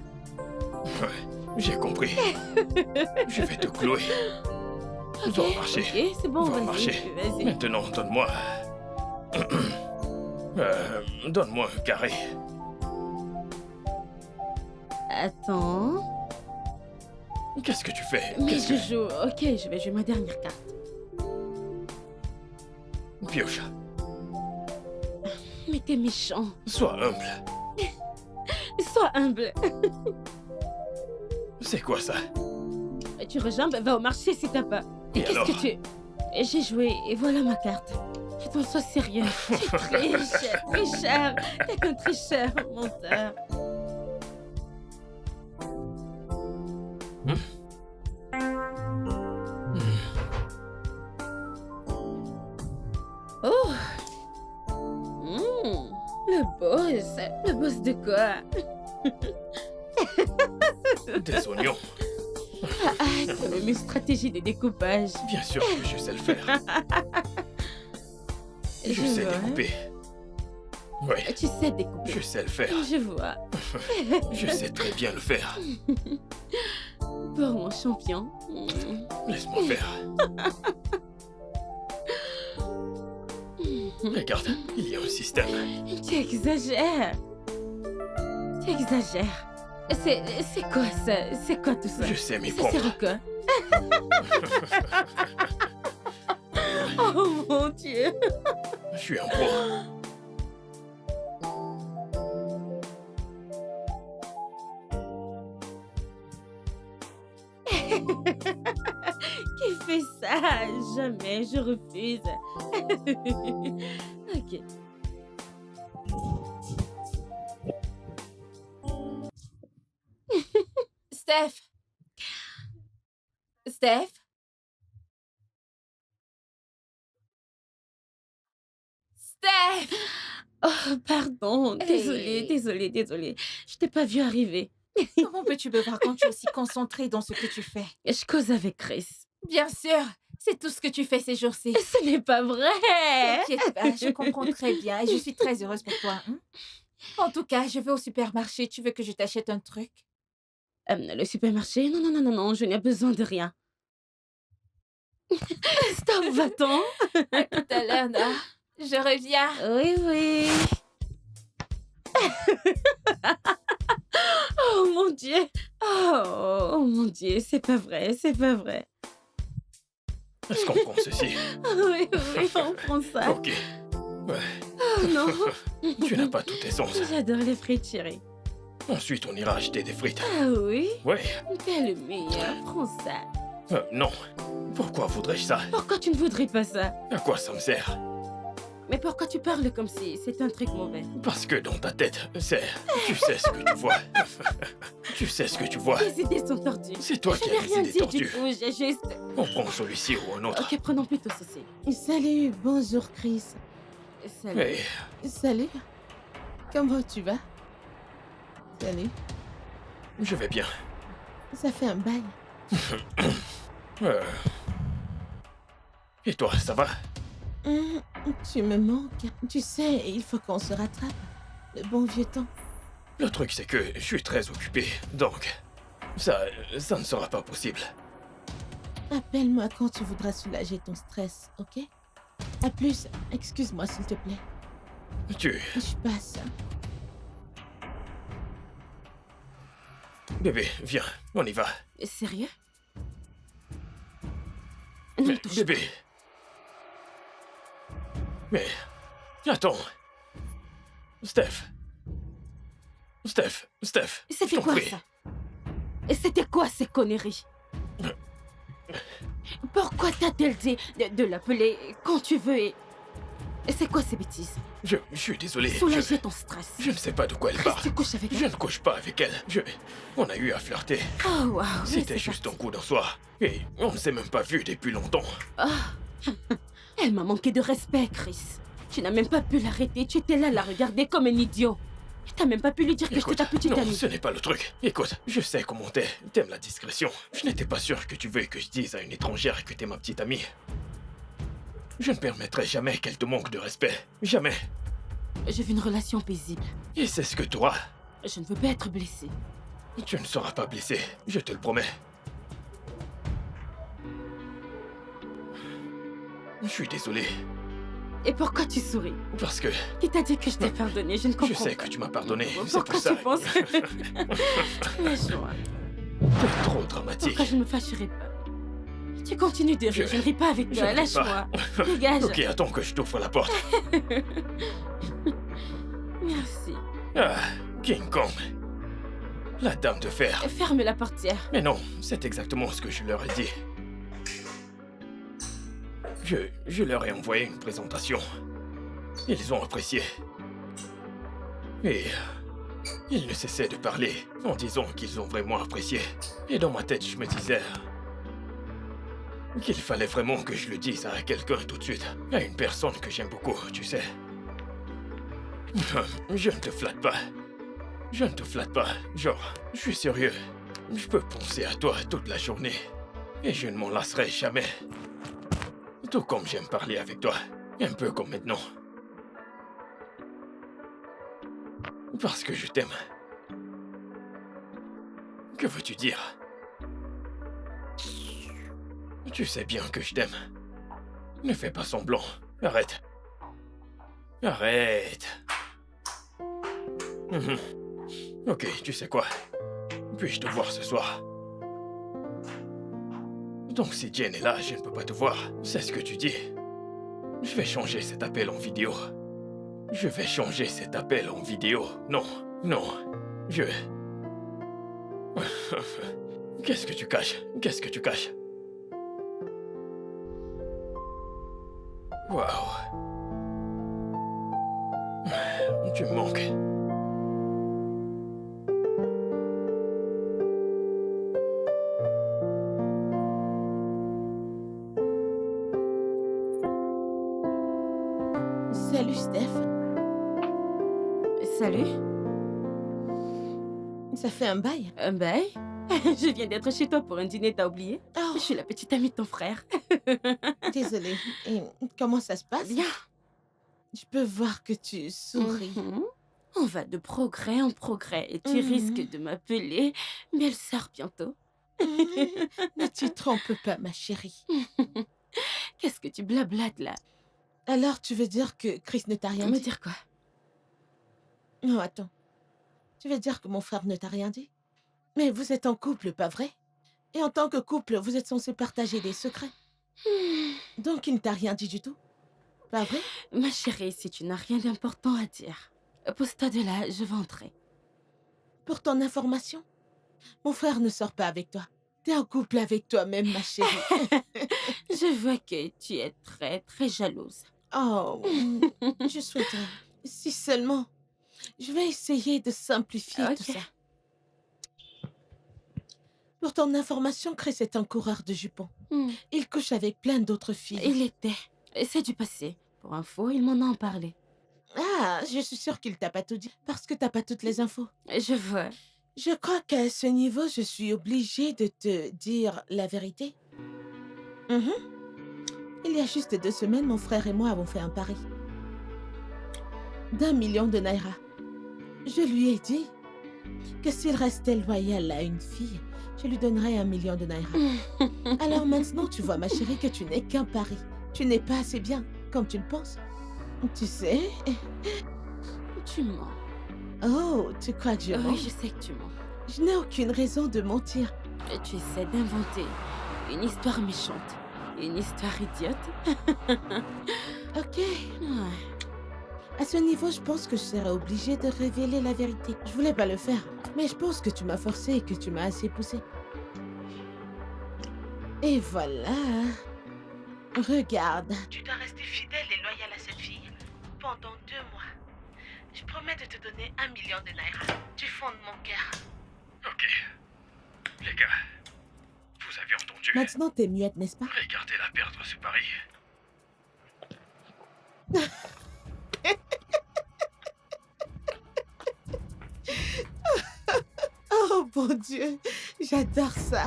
Ouais, j'ai compris. Je vais te clouer. Va au marché. Ok, c'est bon, Va au vas-y. marché. Vas-y. Maintenant, donne-moi... donne-moi un carré. Attends. Qu'est-ce que tu fais? Mais Qu'est-ce je joue. Ok, je vais jouer ma dernière carte. que... Pioche, Mais t'es méchant. sois humble. Sois humble. C'est quoi ça? Tu rejambes, va au marché si t'as pas. Et Qu'est-ce alors? que tu... J'ai joué et voilà ma carte. Putain, sois sérieux. Tu triches. Tricheur. T'es qu'un tricheur, menteur. Oh. Le boss. Le boss de quoi? Des oignons. T'as même une stratégie de découpage. Bien sûr que je sais le faire. Je sais vois. découper. Oui, Tu sais découper. je sais le faire. Je vois. Je sais très bien le faire. Pour mon champion. Laisse-moi faire. Regarde, il y a un système. Tu exagères. Tu exagères. C'est quoi ça? C'est quoi tout ça? Je sais m'y Ça prendre. sert à quoi? Oh mon Dieu. Je suis un pro. Qui fait ça? Jamais, je refuse. Ok. Steph. Steph. Steph. Oh, pardon. Désolée, Hey. désolée. Je t'ai pas vu arriver. Comment peux-tu me voir quand tu es aussi concentrée dans ce que tu fais? Je cause avec Chris. Bien sûr, c'est tout ce que tu fais ces jours-ci. Ce n'est pas vrai. T'inquiète pas, je comprends très bien et je suis très heureuse pour toi. Hein? En tout cas, je vais au supermarché. Tu veux que je t'achète un truc? Le supermarché? Non, je n'ai besoin de rien. Stop, va-t'en. À tout à l'heure, Nora. Je reviens. Oui. Oh mon Dieu. Oh mon Dieu, c'est pas vrai. Est-ce qu'on prend ceci? Oui, on prend ça. Ok. Ouais, Oh non. tu n'as pas tout tes sens. J'adore les frites chérie. Ensuite, on ira acheter des frites. Ah oui? Ouais. T'es le meilleur. Prends ça. Non. Pourquoi voudrais-je ça? Pourquoi tu ne voudrais pas ça? À quoi ça me sert? Mais pourquoi tu parles comme si c'était un truc mauvais? Parce que dans ta tête, c'est... Tu sais ce que tu vois. Tu sais ce que tu vois. Tes idées sont tordues. C'est toi Je qui n'ai as les rien idées dit du tordues. tout, j'ai juste... On prend celui-ci ou un autre. Ok, prenons plutôt ceci. Salut, bonjour Chris. Salut. Hey, Salut. Comment tu vas? Salut. je vais bien. Ça fait un bail. Et toi, ça va? Tu me manques. Tu sais, il faut qu'on se rattrape. Le bon vieux temps. Le truc, c'est que je suis très occupé, donc... Ça ne sera pas possible. Appelle-moi quand tu voudras soulager ton stress, ok? À plus. Excuse-moi, s'il te plaît. Tu... Je passe. Bébé, viens, on y va. Sérieux? Ne Mais, touche bébé... Mais... Attends... Steph... Steph... pas. je C'était t'en quoi prie. ça? Et c'était quoi ces conneries? Pourquoi t'as-t-elle dit de l'appeler quand tu veux et c'est quoi ces bêtises? Je suis désolé. Soulager ton stress. Je ne sais pas de quoi elle Chris, parle. tu couches avec Je elle? ne couche pas avec elle. On a eu à flirter. Oh waouh. C'était juste un coup d'un soir. Et on ne s'est même pas vu depuis longtemps. Elle m'a manqué de respect, Chris. Tu n'as même pas pu l'arrêter. Tu étais là à la regarder comme un idiot. T'as même pas pu lui dire que j'étais Écoute, ta petite non, amie. ce n'est pas le truc. Écoute, je sais comment t'es. T'aimes la discrétion. Je n'étais pas sûr que tu veuilles que je dise à une étrangère que t'es ma petite amie. Je ne permettrai jamais qu'elle te manque de respect. Jamais. Je veux une relation paisible. Et c'est ce que tu auras. Je ne veux pas être blessée. Tu ne seras pas blessé, je te le promets. Je suis désolé, Et pourquoi tu souris? parce que Qui t'a dit que je t'ai pardonné? Je ne comprends je sais pas. que tu m'as pardonné. C'est Pourquoi pour ça. tu penses? Lâche-moi. T'es trop dramatique. Pourquoi je ne me fâcherai pas? Tu continues de rire. Je ne ris pas avec Je toi. ne ris Lâche-moi. Dégage. Ok, attends que je t'ouvre la porte. Merci. Ah, King Kong. La dame de fer. Ferme la portière. Mais non, c'est exactement ce que je leur ai dit. Je leur ai envoyé une présentation. Ils ont apprécié. Et ils ne cessaient de parler en disant qu'ils ont vraiment apprécié. Et dans ma tête, je me disais qu'il fallait vraiment que je le dise à quelqu'un tout de suite. À une personne que j'aime beaucoup, tu sais. Je ne te flatte pas. Je ne te flatte pas. Genre, je suis sérieux. Je peux penser à toi toute la journée. Et je ne m'en lasserai jamais. Tout comme j'aime parler avec toi. Un peu comme maintenant. Parce que je t'aime. Que veux-tu dire? Tu sais bien que je t'aime. Ne fais pas semblant. Arrête. Arrête. Mhm. Ok, tu sais quoi? Puis-je te voir ce soir? Donc si Jen est là, je ne peux pas te voir. C'est ce que tu dis. Je vais changer cet appel en vidéo. Je vais changer cet appel en vidéo. Non, non. Je... Qu'est-ce que tu caches? Qu'est-ce que tu caches? Waouh. Tu me manques. Salut, Steph. Salut. Ça fait un bail. Un bail? Je viens d'être chez toi pour un dîner, t'as oublié? Oh, Je suis la petite amie de ton frère. désolée. Et comment ça se passe? Bien. Je peux voir que tu souris. Mhm. On va de progrès en progrès et tu Mhm. risques de m'appeler belle-sœur bientôt. Ne t'y trompe pas, ma chérie. Qu'est-ce que tu blablates là? Alors, tu veux dire que Chris ne t'a rien Me dit? dire quoi? Non, attends. Tu veux dire que mon frère ne t'a rien dit? Mais vous êtes en couple, pas vrai? Et en tant que couple, vous êtes censés partager des secrets. Donc, il ne t'a rien dit du tout? Pas vrai? Ma chérie, si tu n'as rien d'important à dire, pose-toi de là, je vais entrer. Pour ton information, mon frère ne sort pas avec toi. T'es en couple avec toi-même, ma chérie. Je vois que tu es très, très jalouse. Oh, je souhaiterais. Si seulement. Je vais essayer de simplifier tout Ok. ça. Pour ton information, Chris est un coureur de jupons. Hmm. Il couche avec plein d'autres filles. Il était. C'est du passé. Pour info, il m'en a parlé. Ah, je suis sûre qu'il t'a pas tout dit, parce que t'as pas toutes les infos. Je vois. Je crois qu'à ce niveau, je suis obligée de te dire la vérité. Mhm. Il y a juste 2 semaines, mon frère et moi avons fait un pari. d'1 million de naira. Je lui ai dit que s'il restait loyal à une fille, je lui donnerai 1 million de naira. Alors maintenant, tu vois, ma chérie, que tu n'es qu'un pari. Tu n'es pas assez bien, comme tu le penses. Tu sais... Tu mens. Oh, tu crois que je mens? Oui, je sais que tu mens. Je n'ai aucune raison de mentir. Et tu essaies d'inventer une histoire méchante. Une histoire idiote. Ok. Ouais. À ce niveau, je pense que je serais obligée de révéler la vérité. Je voulais pas le faire, mais je pense que tu m'as forcé et que tu m'as assez poussé. Et voilà. Regarde. Tu dois rester fidèle et loyal à cette fille pendant 2 mois. Je promets de te donner 1 million de naira. Du fond de mon cœur. Ok. Les gars, vous avez entendu. Maintenant, t'es muette, n'est-ce pas? Regardez-la perdre ce pari. Oh mon Dieu, j'adore ça.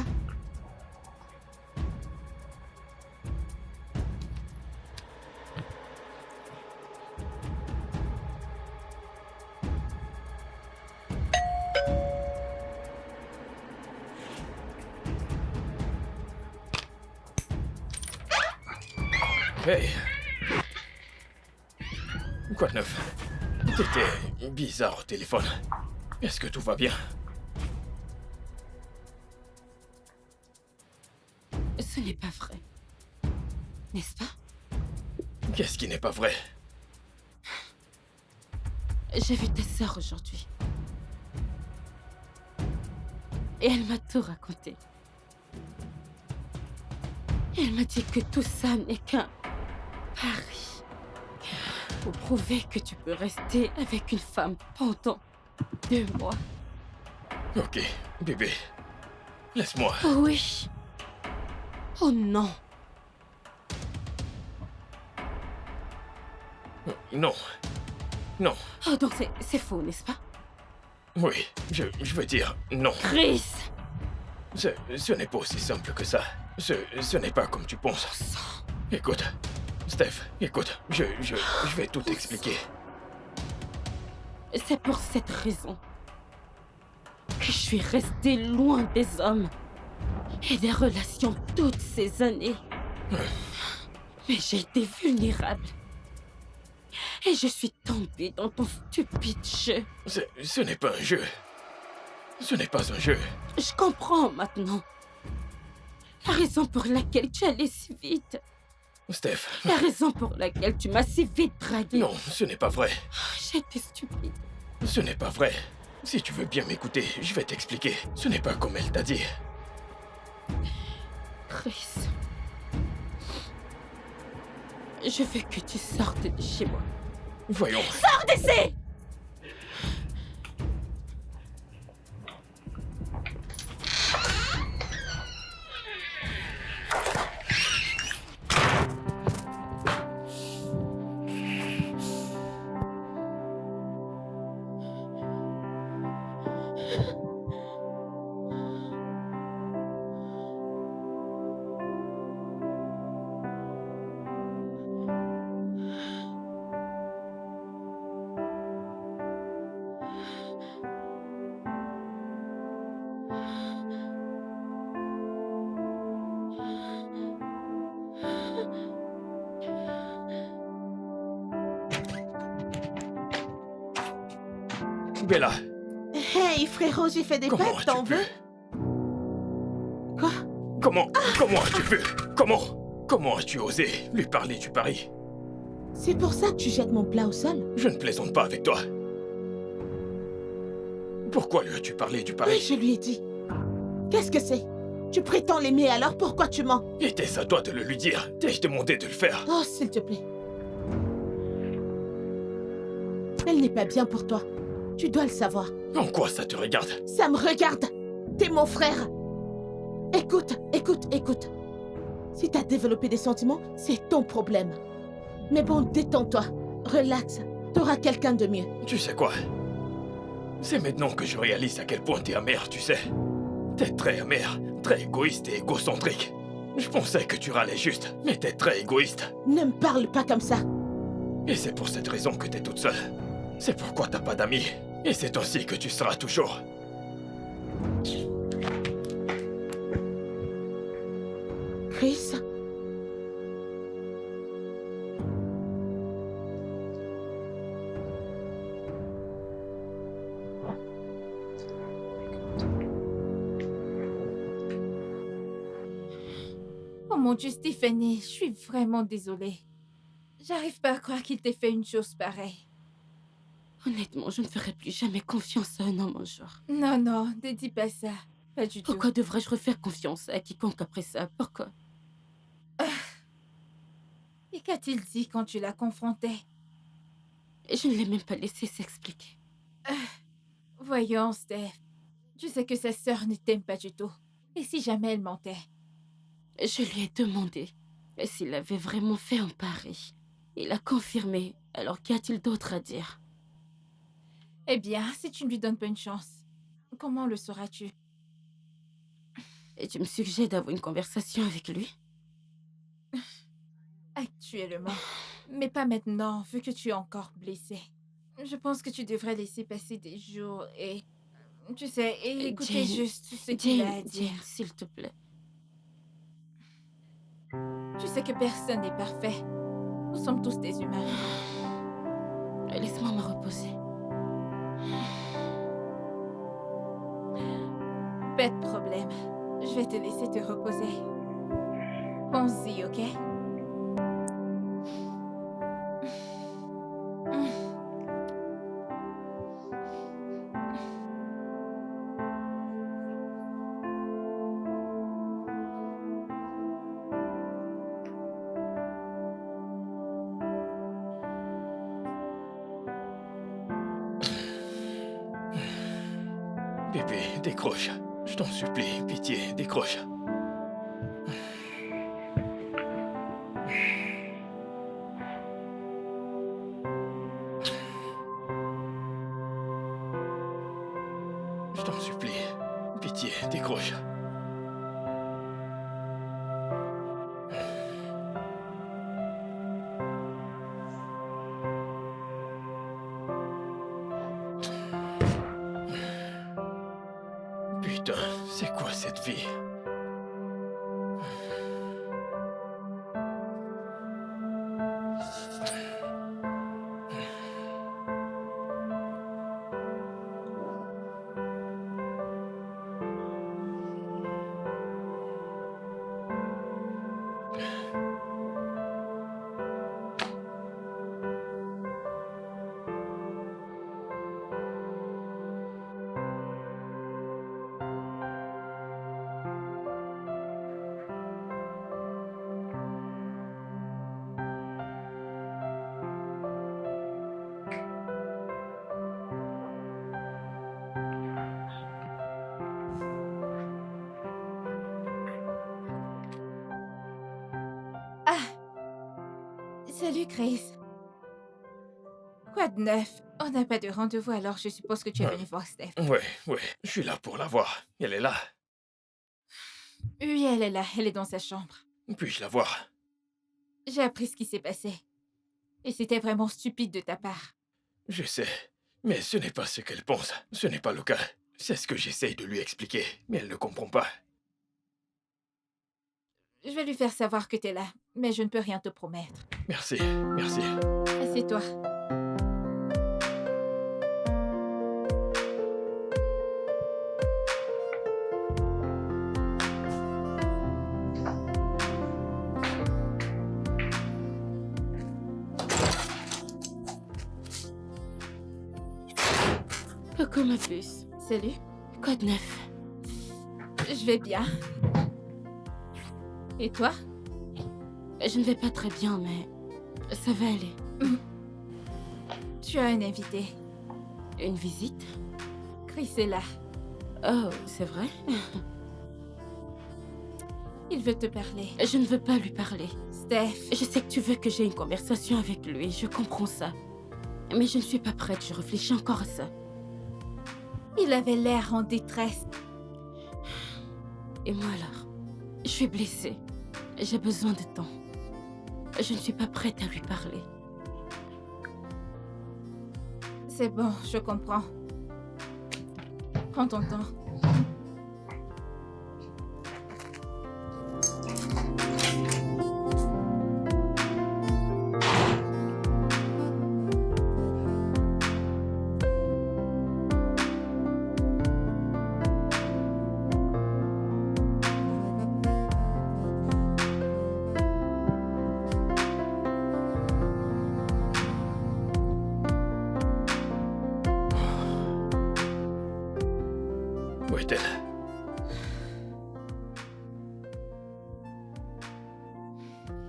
Hey. Quoi de neuf? T'étais bizarre au téléphone. Est-ce que tout va bien? Ce n'est pas vrai. N'est-ce pas? Qu'est-ce qui n'est pas vrai? J'ai vu ta sœur aujourd'hui. Et elle m'a tout raconté. Elle m'a dit que tout ça n'est qu'un pari. Pour prouver que tu peux rester avec une femme pendant 2 mois. Ok, bébé. Laisse-moi. Oh oui. Oh non. Non. Non. Oh donc c'est faux, n'est-ce pas? Oui, je veux dire non. Chris! Ce n'est pas aussi simple que ça. Ce n'est pas comme tu penses. Sang. Écoute, Steph, écoute, je vais tout expliquer. C'est pour cette raison que je suis restée loin des hommes et des relations toutes ces années. Mais j'ai été vulnérable. Et je suis tombée dans ton stupide jeu. Ce n'est pas un jeu. Ce n'est pas un jeu. Je comprends maintenant. La raison pour laquelle tu allais si vite. Steph. La raison pour laquelle tu m'as si vite dragué. Non, ce n'est pas vrai. J'ai été stupide. Ce n'est pas vrai. Si tu veux bien m'écouter, je vais t'expliquer. Ce n'est pas comme elle t'a dit. Chris. Je veux que tu sortes de chez moi. Voyons. Sors d'ici! Bella, Hey frérot, j'ai fait des comment pâtes, t'en as-tu pu? veux? Quoi? Comment as-tu pu? Comment as-tu osé lui parler du pari? C'est pour ça que tu jettes mon plat au sol? Je ne plaisante pas avec toi. Pourquoi lui as-tu parlé du Oui, pari? je lui ai dit. Qu'est-ce que c'est? Tu prétends l'aimer, alors pourquoi tu mens? Était-ce à toi de le lui dire? T'ai-je demandé de le faire? Oh, s'il te plaît. Elle n'est pas bien pour toi. Tu dois le savoir. En quoi ça te regarde? Ça me regarde. T'es mon frère. Écoute. Si t'as développé des sentiments, c'est ton problème. Mais bon, détends-toi. Relax. T'auras quelqu'un de mieux. Tu sais quoi? C'est maintenant que je réalise à quel point t'es amère, tu sais. T'es très amère, très égoïste et égocentrique. Je pensais que tu râlais juste, mais t'es très égoïste. Ne me parle pas comme ça. Et c'est pour cette raison que t'es toute seule. C'est pourquoi t'as pas d'amis. Et c'est ainsi que tu seras toujours. Chris? Oh mon Dieu, Stéphanie, je suis vraiment désolée. J'arrive pas à croire qu'il t'ait fait une chose pareille. Honnêtement, je ne ferai plus jamais confiance à un homme un jour. Non, non, ne dis pas ça. Pas du tout. Pourquoi devrais-je refaire confiance à quiconque après ça? Pourquoi? Et qu'a-t-il dit quand tu l'as confronté? Je ne l'ai même pas laissé s'expliquer. Voyons, Steph. Tu sais que sa sœur ne t'aime pas du tout. Et si jamais elle mentait? Je lui ai demandé s'il avait vraiment fait un pari. Il a confirmé. Alors qu'y a-t-il d'autre à dire? Eh bien, si tu ne lui donnes pas une chance, comment le sauras-tu? Et tu me suggères d'avoir une conversation avec lui? Actuellement. Mais pas maintenant, vu que tu es encore blessée. Je pense que tu devrais laisser passer des jours et... Tu sais, et écouter Jane, juste ce qu'il a à Jane, dire. s'il te plaît. Tu sais que personne n'est parfait. Nous sommes tous des humains. Laisse-moi me reposer. Pas de problème. Je vais te laisser te reposer. Pense-y, ok? Bébé, décroche. Je t'en supplie, pitié, décroche. Je t'en supplie, pitié, décroche. Putain, c'est quoi cette vie? Salut, Chris. Quoi de neuf? On n'a pas de rendez-vous, alors je suppose que tu es venu voir Steph. Ouais, je suis là pour la voir. Elle est là. Oui, elle est là. Elle est dans sa chambre. Puis-je la voir? J'ai appris ce qui s'est passé. Et c'était vraiment stupide de ta part. Je sais, mais ce n'est pas ce qu'elle pense. Ce n'est pas le cas. C'est ce que j'essaye de lui expliquer, mais elle ne comprend pas. Je vais lui faire savoir que t'es là, mais je ne peux rien te promettre. Merci, merci. Assieds-toi. Coucou ma puce. Salut. Quoi de neuf? Je vais bien. Et toi? Je ne vais pas très bien, mais ça va aller. Tu as un invité. Une visite? Chris est là. Oh, c'est vrai? Il veut te parler. Je ne veux pas lui parler. Steph. Je sais que tu veux que j'ai une conversation avec lui, je comprends ça. Mais je ne suis pas prête, je réfléchis encore à ça. Il avait l'air en détresse. Et moi alors? Je suis blessée. J'ai besoin de temps. Je ne suis pas prête à lui parler. C'est bon, je comprends. Prends ton temps.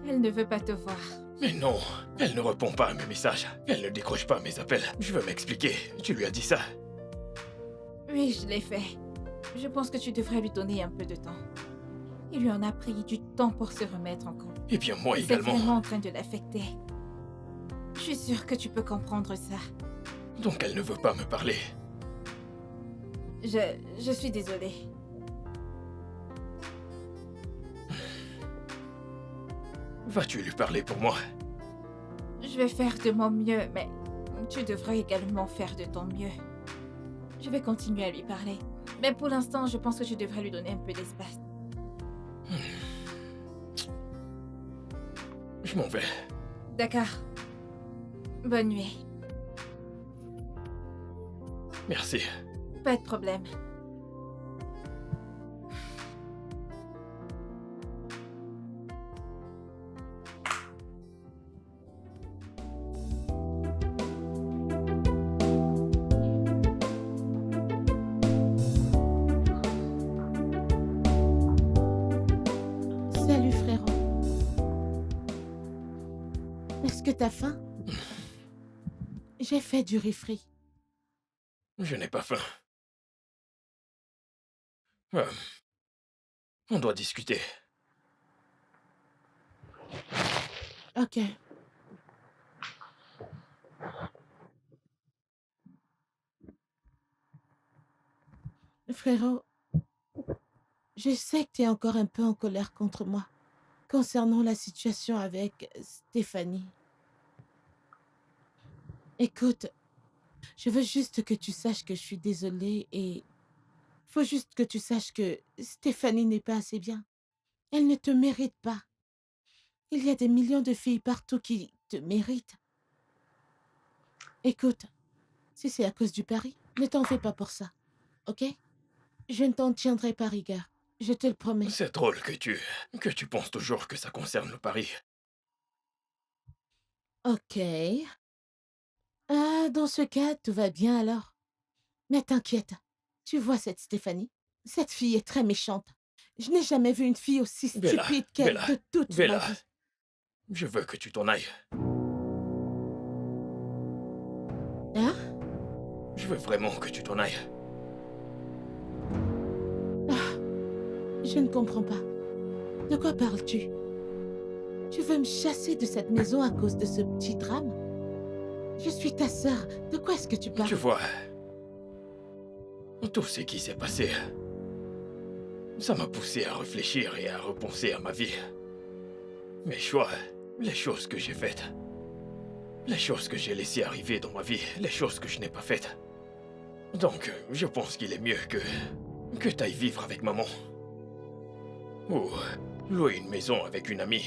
Elle ne veut pas te voir. Mais non, elle ne répond pas à mes messages. Elle ne décroche pas mes appels. Je veux m'expliquer. Tu lui as dit ça? Oui, je l'ai fait. Je pense que tu devrais lui donner un peu de temps. Il lui en a pris du temps pour se remettre en compte. Eh bien, moi C'est également. vraiment en train de l'affecter. Je suis sûre que tu peux comprendre ça. Donc elle ne veut pas me parler. Je suis désolée. Vas-tu lui parler pour moi? Je vais faire de mon mieux, mais tu devrais également faire de ton mieux. Je vais continuer à lui parler. Mais pour l'instant, je pense que tu devrais lui donner un peu d'espace. Je m'en vais. D'accord. Bonne nuit. Merci. Pas de problème. Salut frérot. Est-ce que t'as faim? J'ai fait du riz frit. Je n'ai pas faim. On doit discuter. Ok. Frérot, je sais que tu es encore un peu en colère contre moi concernant la situation avec Stéphanie. Écoute, je veux juste que tu saches que je suis désolée et faut juste que tu saches que Stéphanie n'est pas assez bien. Elle ne te mérite pas. Il y a des millions de filles partout qui te méritent. Écoute, si c'est à cause du pari, ne t'en fais pas pour ça, ok? Je ne t'en tiendrai pas rigueur, je te le promets. C'est drôle que tu penses toujours que ça concerne le pari. Ok. Ah, dans ce cas, tout va bien alors. Mais t'inquiète, tu vois cette Stéphanie? Cette fille est très méchante. Je n'ai jamais vu une fille aussi Bella, stupide qu'elle Bella, de toute ma Bella, vie. je veux que tu t'en ailles. Hein? Je veux vraiment que tu t'en ailles. Je ne comprends pas. De quoi parles-tu? Tu veux me chasser de cette maison à cause de ce petit drame? Je suis ta sœur. De quoi est-ce que tu parles? Tu vois, tout ce qui s'est passé, ça m'a poussé à réfléchir et à repenser à ma vie. Mes choix, les choses que j'ai faites, les choses que j'ai laissées arriver dans ma vie, les choses que je n'ai pas faites. Donc, je pense qu'il est mieux que t'ailles vivre avec maman. Ou louer une maison avec une amie,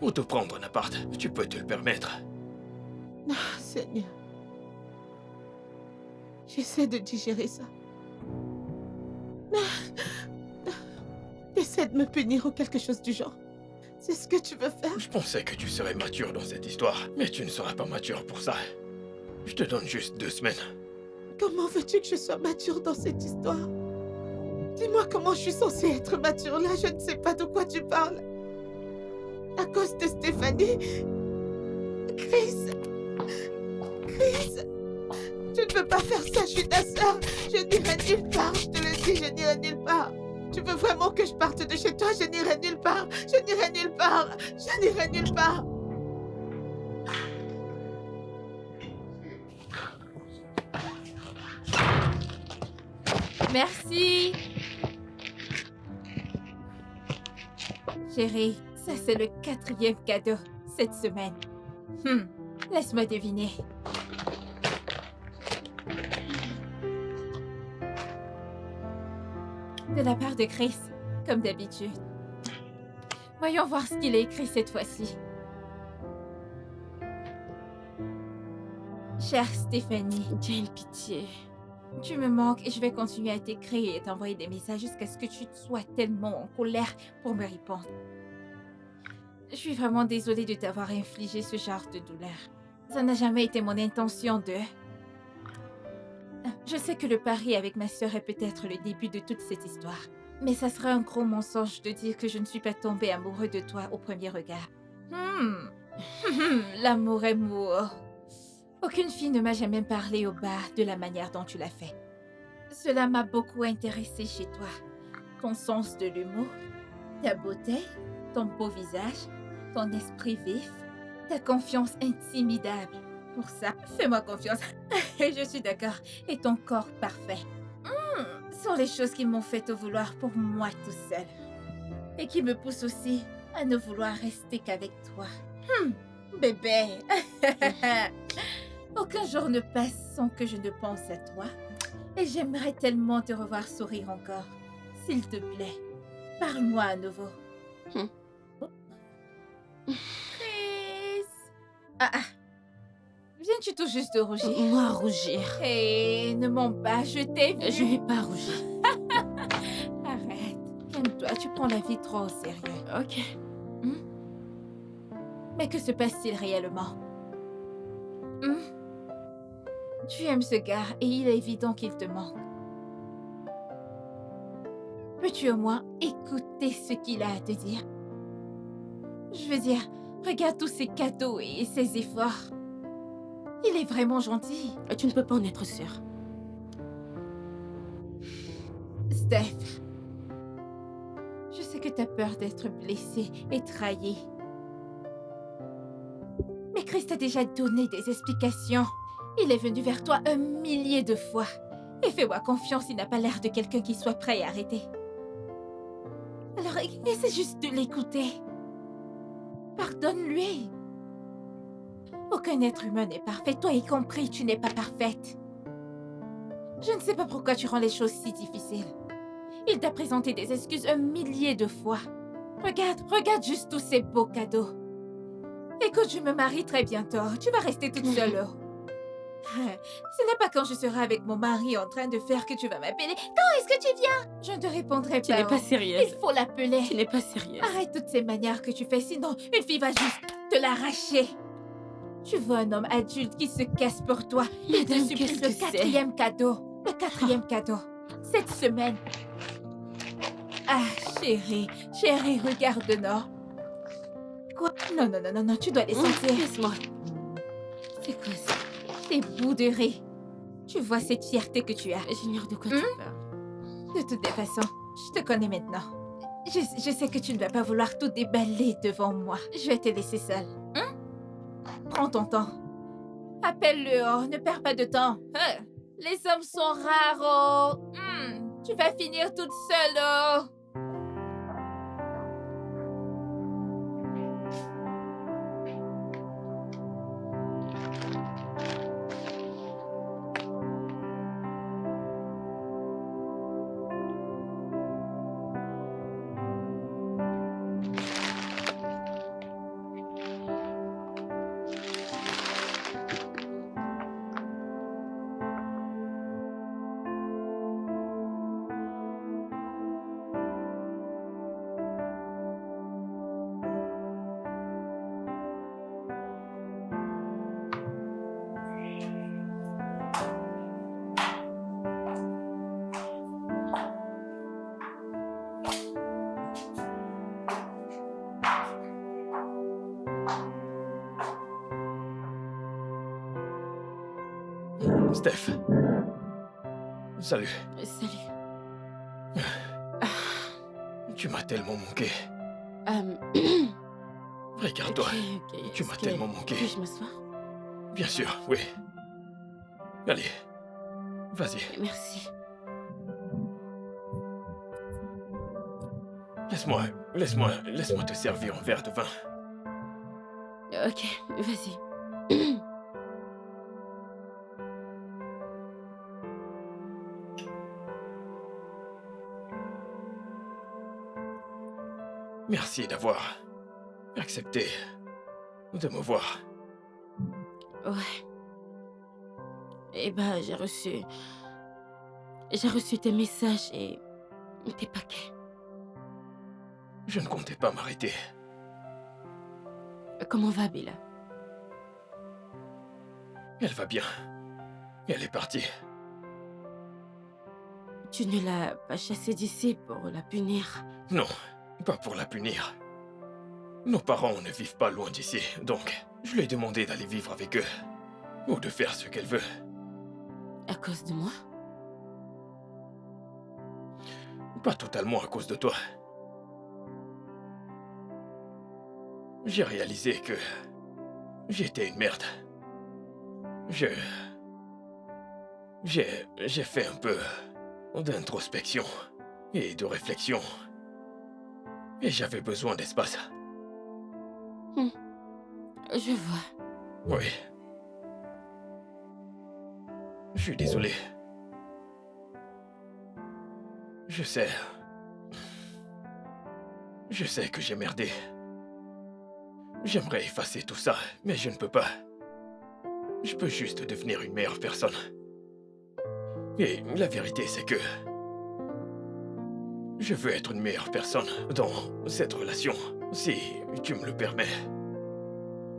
ou te prendre un appart. Tu peux te le permettre. Ah, Seigneur. J'essaie de digérer ça. Essaie de me punir ou quelque chose du genre. C'est ce que tu veux faire? Je pensais que tu serais mature dans cette histoire, mais tu ne seras pas mature pour ça. Je te donne juste 2 semaines. Comment veux-tu que je sois mature dans cette histoire? Dis-moi comment je suis censée être mature là, je ne sais pas de quoi tu parles. À cause de Stéphanie? Chris, tu ne peux pas faire ça, je suis ta sœur. Je n'irai nulle part, je te le dis, je n'irai nulle part. Tu veux vraiment que je parte de chez toi? Je n'irai nulle part, je n'irai nulle part, je n'irai nulle part. Merci. Chérie, ça c'est le 4e cadeau cette semaine. Laisse-moi deviner. De la part de Chris, comme d'habitude. Voyons voir ce qu'il a écrit cette fois-ci. Chère Stéphanie, Quelle pitié. tu me manques et je vais continuer à t'écrire et t'envoyer des messages jusqu'à ce que tu sois tellement en colère pour me répondre. Je suis vraiment désolée de t'avoir infligé ce genre de douleur. Ça n'a jamais été mon intention de... Je sais que le pari avec ma sœur est peut-être le début de toute cette histoire. Mais ça serait un gros mensonge de dire que je ne suis pas tombée amoureux de toi au premier regard. L'amour est mou. Aucune fille ne m'a jamais parlé au bar de la manière dont tu l'as fait. Cela m'a beaucoup intéressée chez toi. Ton sens de l'humour, ta beauté, ton beau visage, ton esprit vif, ta confiance intimidable. Pour ça, fais-moi confiance. Je suis d'accord. Et ton corps parfait. Sont les choses qui m'ont fait te vouloir pour moi tout seul. Et qui me poussent aussi à ne vouloir rester qu'avec toi. Bébé. Aucun jour ne passe sans que je ne pense à toi. Et j'aimerais tellement te revoir sourire encore. S'il te plaît, parle-moi à nouveau. Chris. Viens-tu tout juste de rougir? Moi, rougir. Hé, ne mens pas, je t'ai vu. Je vais pas rougir. Arrête. Calme-toi, tu prends la vie trop au sérieux. Ok. Mais que se passe-t-il réellement? Tu aimes ce gars et il est évident qu'il te manque. Peux-tu au moins écouter ce qu'il a à te dire? Je veux dire, regarde tous ses cadeaux et ses efforts. Il est vraiment gentil. Tu ne peux pas en être sûre. Steph, je sais que tu as peur d'être blessé et trahi. Mais Chris t'a déjà donné des explications. Il est venu vers toi 1 millier de fois. Et fais-moi confiance, il n'a pas l'air de quelqu'un qui soit prêt à arrêter. Alors, essaie juste de l'écouter. Pardonne-lui. Aucun être humain n'est parfait, toi y compris, tu n'es pas parfaite. Je ne sais pas pourquoi tu rends les choses si difficiles. Il t'a présenté des excuses 1 millier de fois. Regarde juste tous ces beaux cadeaux. Écoute, je me marie très bientôt. Tu vas rester toute seule. Ce n'est pas quand je serai avec mon mari en train de faire que tu vas m'appeler. Quand est-ce que tu viens? Je ne te répondrai Tu pas. n'es pas Il sérieuse. faut l'appeler. Tu n'es pas sérieuse. Arrête toutes ces manières que tu fais, sinon une fille va juste te l'arracher. Tu veux un homme adulte qui se casse pour toi. Il te Madame, supplie qu'est-ce le que c'est? 4e cadeau. Le 4e cadeau. Cette semaine. Ah, chérie, regarde-nous. Quoi? Non, tu dois les sentir. Laisse-moi. C'est quoi ça? Tes bouts de riz. Tu vois cette fierté que tu as. J'ignore de quoi tu parles. De toutes les façons, je te connais maintenant. Je sais que tu ne vas pas vouloir tout déballer devant moi. Je vais te laisser seule. Prends ton temps. Appelle-le, oh, ne perds pas de temps. Les hommes sont rares, oh. Tu vas finir toute seule, oh. Steph. Salut. Salut. Tu m'as tellement manqué. Regarde-toi. Ok. Tu m'as tellement manqué. Puis-je m'asseoir? Bien sûr, oui. Allez. Vas-y. Merci. Laisse-moi te servir un verre de vin. Ok, vas-y. Merci d'avoir accepté de me voir. Ouais. Eh ben, j'ai reçu tes messages et tes paquets. Je ne comptais pas m'arrêter. Comment va Bella? Elle va bien. Elle est partie. Tu ne l'as pas chassée d'ici pour la punir. Non, pas pour la punir. Nos parents ne vivent pas loin d'ici, donc je lui ai demandé d'aller vivre avec eux. Ou de faire ce qu'elle veut. À cause de moi? Pas totalement à cause de toi. J'ai réalisé que j'étais une merde. J'ai fait un peu d'introspection et de réflexion. Et j'avais besoin d'espace. Je vois. Oui. Je suis désolé. Je sais. Je sais que j'ai merdé. J'aimerais effacer tout ça, mais je ne peux pas. Je peux juste devenir une meilleure personne. Et la vérité, c'est que je veux être une meilleure personne dans cette relation, si tu me le permets.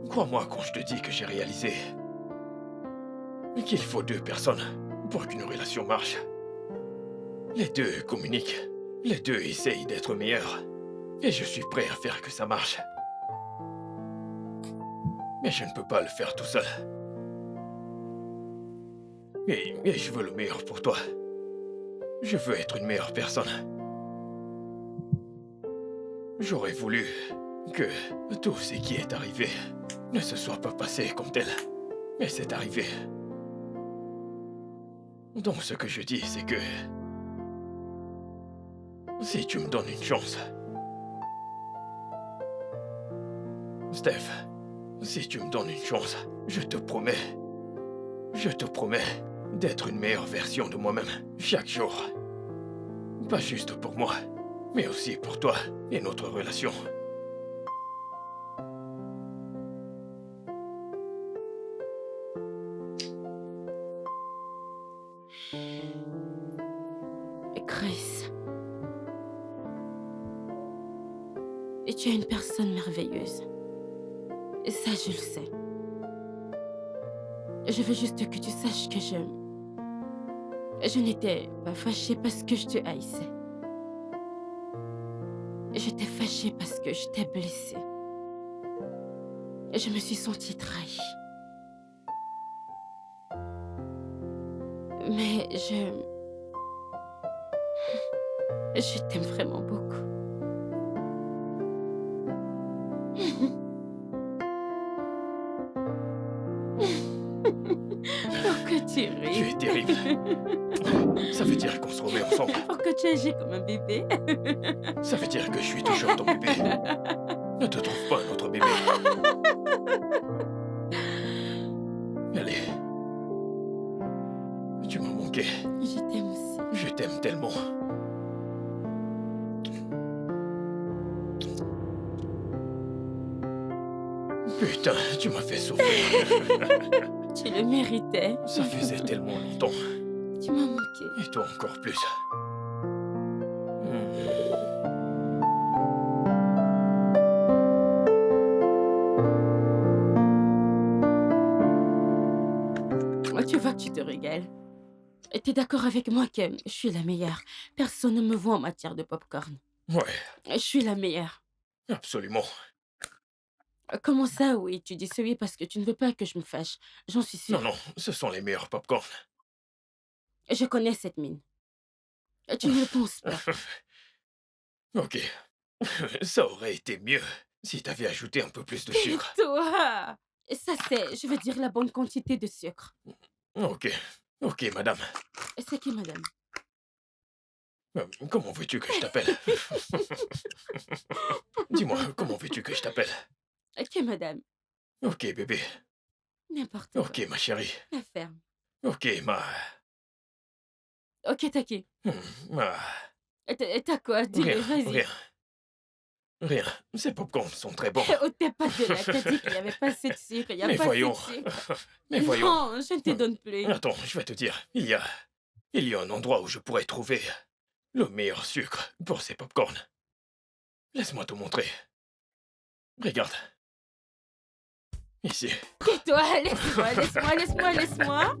Crois-moi quand je te dis que j'ai réalisé qu'il faut 2 personnes pour qu'une relation marche. Les 2 communiquent, les 2 essayent d'être meilleurs, et je suis prêt à faire que ça marche. Mais je ne peux pas le faire tout seul. Et je veux le meilleur pour toi. Je veux être une meilleure personne. J'aurais voulu que tout ce qui est arrivé ne se soit pas passé comme tel. Mais c'est arrivé. Donc ce que je dis, c'est que si tu me donnes une chance, Steph, si tu me donnes une chance, je te promets d'être une meilleure version de moi-même chaque jour. Pas juste pour moi, mais aussi pour toi et notre relation. Chris. Et tu es une personne merveilleuse. Et ça, je le sais. Je veux juste que tu saches que je n'étais pas fâchée parce que je te haïssais. J'étais fâchée parce que je t'ai blessée. Je me suis sentie trahie. Mais je t'aime vraiment beaucoup. Pourquoi tu ris? Tu es terrible. Ça veut dire qu'on se remet ensemble. Pourquoi tu agis comme un bébé? Ça veut dire que je suis toujours ton bébé. Ne te trouve pas un autre bébé. Allez. Tu m'as manqué. Je t'aime aussi. Je t'aime tellement. Putain, tu m'as fait souffrir. Tu le méritais. Ça faisait tellement longtemps. Tu m'as manqué. Et toi encore plus. Tu vois que tu te régales. Et t'es d'accord avec moi que je suis la meilleure. Personne ne me voit en matière de popcorn. Ouais, Je suis la meilleure. absolument. Comment ça, oui? Tu dis ça oui parce que tu ne veux pas que je me fâche. J'en suis sûre. Non, ce sont les meilleurs popcorn. Je connais cette mine. Tu ne le penses pas. Ok. Ça aurait été mieux si t'avais ajouté un peu plus de sucre. Toi! Ça, c'est, je veux dire, la bonne quantité de sucre. Ok, madame. C'est qui, madame? Comment veux-tu que je t'appelle? Dis-moi, comment veux-tu que je t'appelle? Qui, madame? Ok, bébé. N'importe quoi. Ok, ma chérie. La ferme. Ok, Ok, t'as qui? ma... T'as quoi? Dis-le, vas-y. Rien. Ces popcorns sont très bons. Oh, t'es pas de là. T'as dit qu'il n'y avait pas assez de sucre. Il y a Mais pas voyons. assez de sucre. Mais voyons. Non, je ne te donne plus. Attends, je vais te dire. Il y a un endroit où je pourrais trouver le meilleur sucre pour ces popcorns. Laisse-moi te montrer. Regarde. Ici. Tais-toi, laisse-moi.